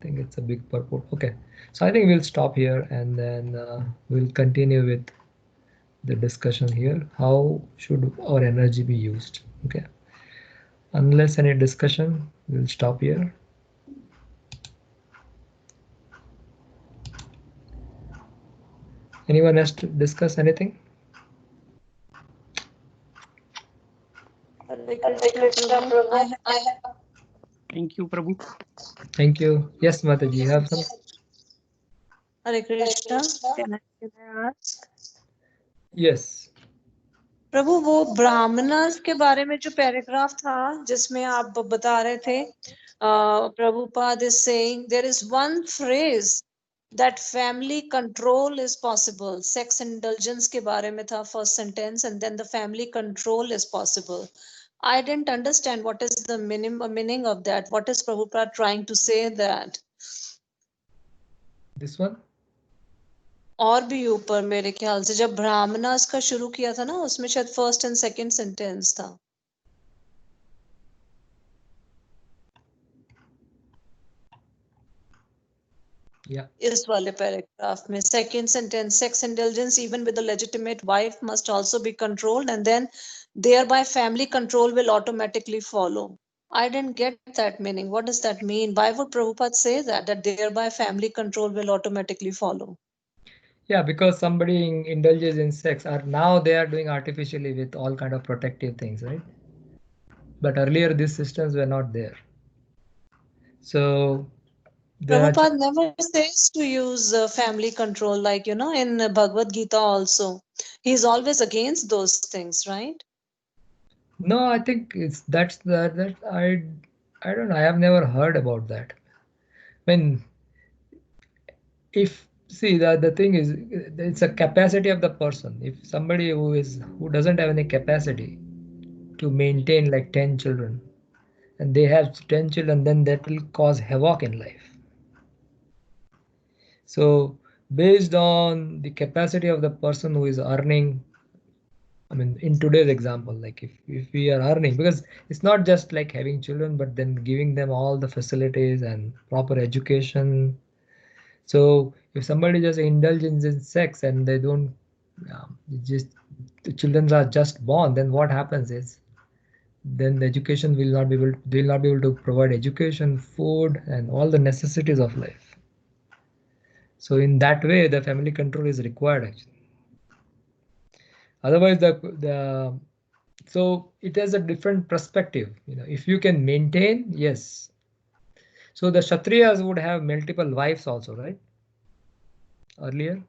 think it's a big purport. Okay, so I think we'll stop here and then we'll continue with the discussion here. How should our energy be used? Okay, unless any discussion, we'll stop here. Anyone has to discuss anything? Hare Krishna, Prabhu. Thank you, Prabhu. Thank you. Yes, Mataji, you have some? Hare Krishna. Can I ask? Yes. प्रभु वो ब्राह्मणस के बारे में जो paragraph था जिसमें आप बता रहे थे Prabhupada is saying there is one phrase that family control is possible. Sex indulgence के बारे में था first sentence and then the family control is possible. I didn't understand what is the meaning of that. What is Prabhupada trying to say that? This one? और भी ऊपर मेरे ख्याल से जब ब्राह्मणास का शुरू किया था ना उसमें शायद फर्स्ट एंड सेकंड सेंटेंस था इस वाले पैराग्राफ में second sentence sex indulgence even with a legitimate wife must also be controlled and then thereby family control will automatically follow. I didn't get that meaning. What does that mean? Why would Prabhupada say that thereby family control will automatically follow? Yeah, because somebody indulges in sex, or now they are doing artificially with all kind of protective things, right? But earlier these systems were not there. So Prabhupada never says to use family control, like, in Bhagavad Gita also. He's always against those things, right? no, I think it's that I don't know. I have never heard about that. When if see the thing is, it's a capacity of the person. If somebody who doesn't have any capacity to maintain like 10 children, and they have 10 children, then that will cause havoc in life. So based on the capacity of the person who is earning, I mean, in today's example, like if we are earning, because it's not just like having children, but then giving them all the facilities and proper education. So if somebody just indulges in sex and they don't, just the children are just born, then what happens is, then the education will not be able, they will not be able to provide education, food, and all the necessities of life. So in that way, the family control is required actually. Otherwise, the so it has a different perspective. If you can maintain, yes. So the Kshatriyas would have multiple wives also, right? Earlier,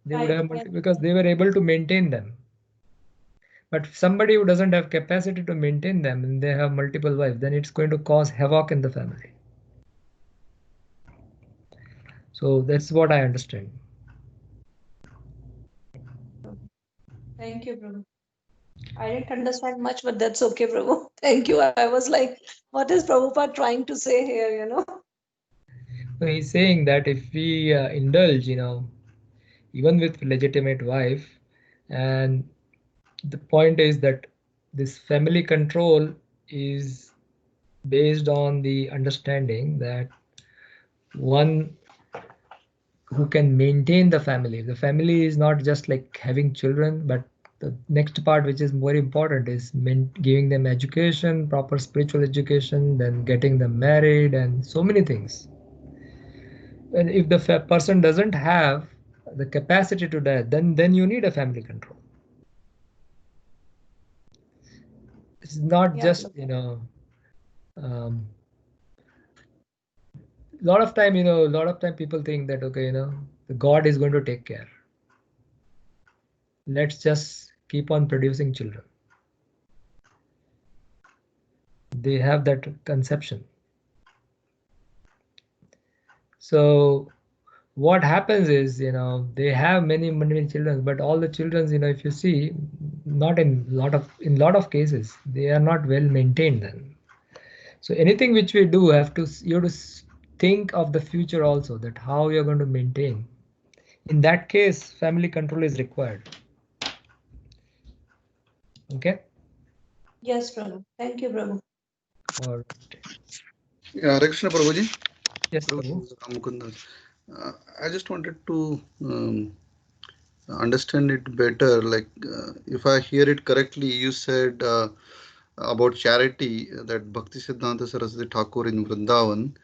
they would have because they were able to maintain them. But if somebody who doesn't have capacity to maintain them and they have multiple wives, then it's going to cause havoc in the family. So that's what I understand. Thank you, Prabhu. I didn't understand much, but that's okay, Prabhu. Thank you. I was like, what is Prabhupada trying to say here, So he's saying that if we indulge, even with legitimate wife, and the point is that this family control is based on the understanding that one who can maintain the family. The family is not just like having children, but the next part, which is more important, is giving them education, proper spiritual education, then getting them married, and so many things. And if the person doesn't have the capacity to that, then you need a family control. It's not just a lot of time people think that, okay, the God is going to take care. Let's just keep on producing children. They have that conception. So what happens is, they have many children, but all the children, if you see, not in lot of cases, they are not well maintained then. So anything which we do, you have to think of the future also, that how you're going to maintain. In that case, family control is required. Okay. Yes, Prabhu. Thank you, Prabhu. Or Hare Krishna Prabhuji. yes, Prabhu. Mukunda. I just wanted to understand it better. Like, if I hear it correctly, you said about charity that Bhakti Siddhanta Saraswati Thakur in Vrindavan,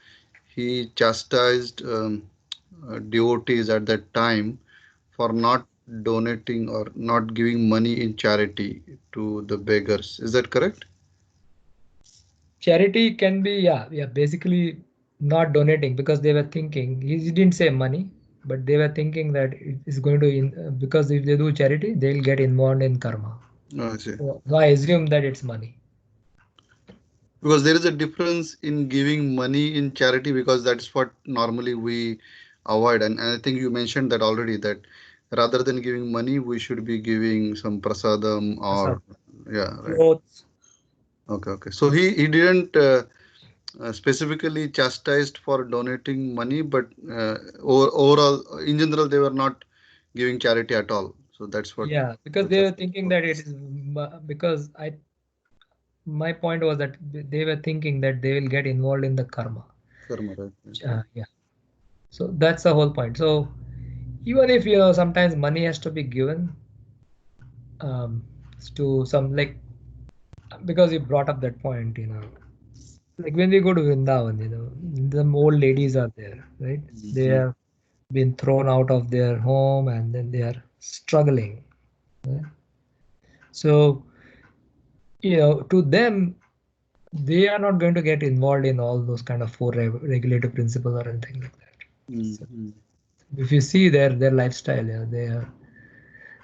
he chastised devotees at that time for not donating or not giving money in charity to the beggars. Is that correct? Charity can be, basically not donating, because they were thinking, he didn't say money, but they were thinking that it is going to, because if they do charity, they'll get involved in karma. Oh, I see. So I assume that it's money. Because there is a difference in giving money in charity, because that's what normally we avoid. And I think you mentioned that already, that rather than giving money, we should be giving some prasadam or, yeah, right. Clothes. Okay. So he didn't specifically chastised for donating money, but overall, in general, they were not giving charity at all. So that's what. Yeah, because the they were chastisement thinking that it was. is because my point was that they were thinking that they will get involved in the karma. Karma, right? Yeah. So that's the whole point. So even if sometimes money has to be given to some, like, because you brought up that point, like when we go to Vrindavan, the old ladies are there, right? They have been thrown out of their home and then they are struggling. Right? So, to them, they are not going to get involved in all those kind of four regulative principles or anything like that. So if you see their lifestyle, they are.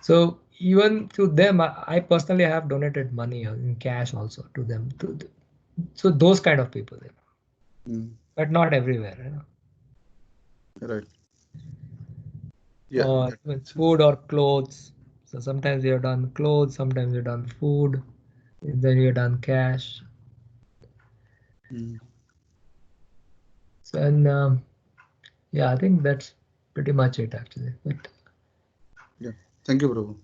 So even to them, I personally have donated money in cash also to them. So those kind of people, but not everywhere. Right. Yeah. Or with food or clothes. So sometimes we have done clothes, sometimes we have done food, then we have done cash. So, and I think that's pretty much it actually. But Yeah. Thank you, Prabhu.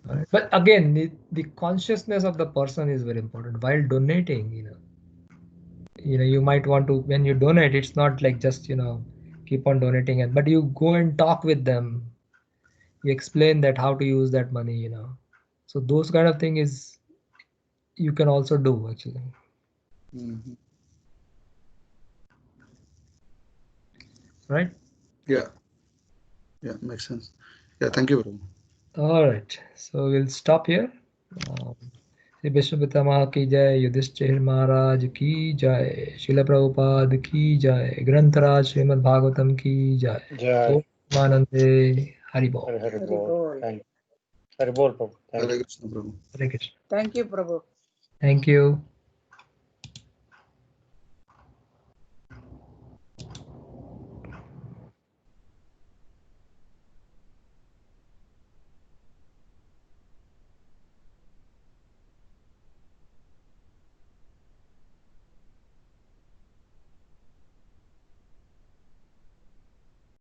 right. But again, the consciousness of the person is very important while donating. You might want to, when you donate, it's not like just keep on donating, but you go and talk with them. You explain that how to use that money. So those kind of thing is you can also do actually. Right? Yeah. Makes sense. Yeah, thank you, Prabhu. All right, so we'll stop here. Shri Vishnu पितामह की जय, युधिष्ठिर महाराज की जय, शिल प्रभुपाद की जय, ग्रंथराज श्रीमद् भागवतम की जय। ओम आनंदे हरि बोल। Hari Bol. Hari Bol, Prabhu. Hare Krishna, Prabhu. Hare Krishna. Thank you, Prabhu. Thank you.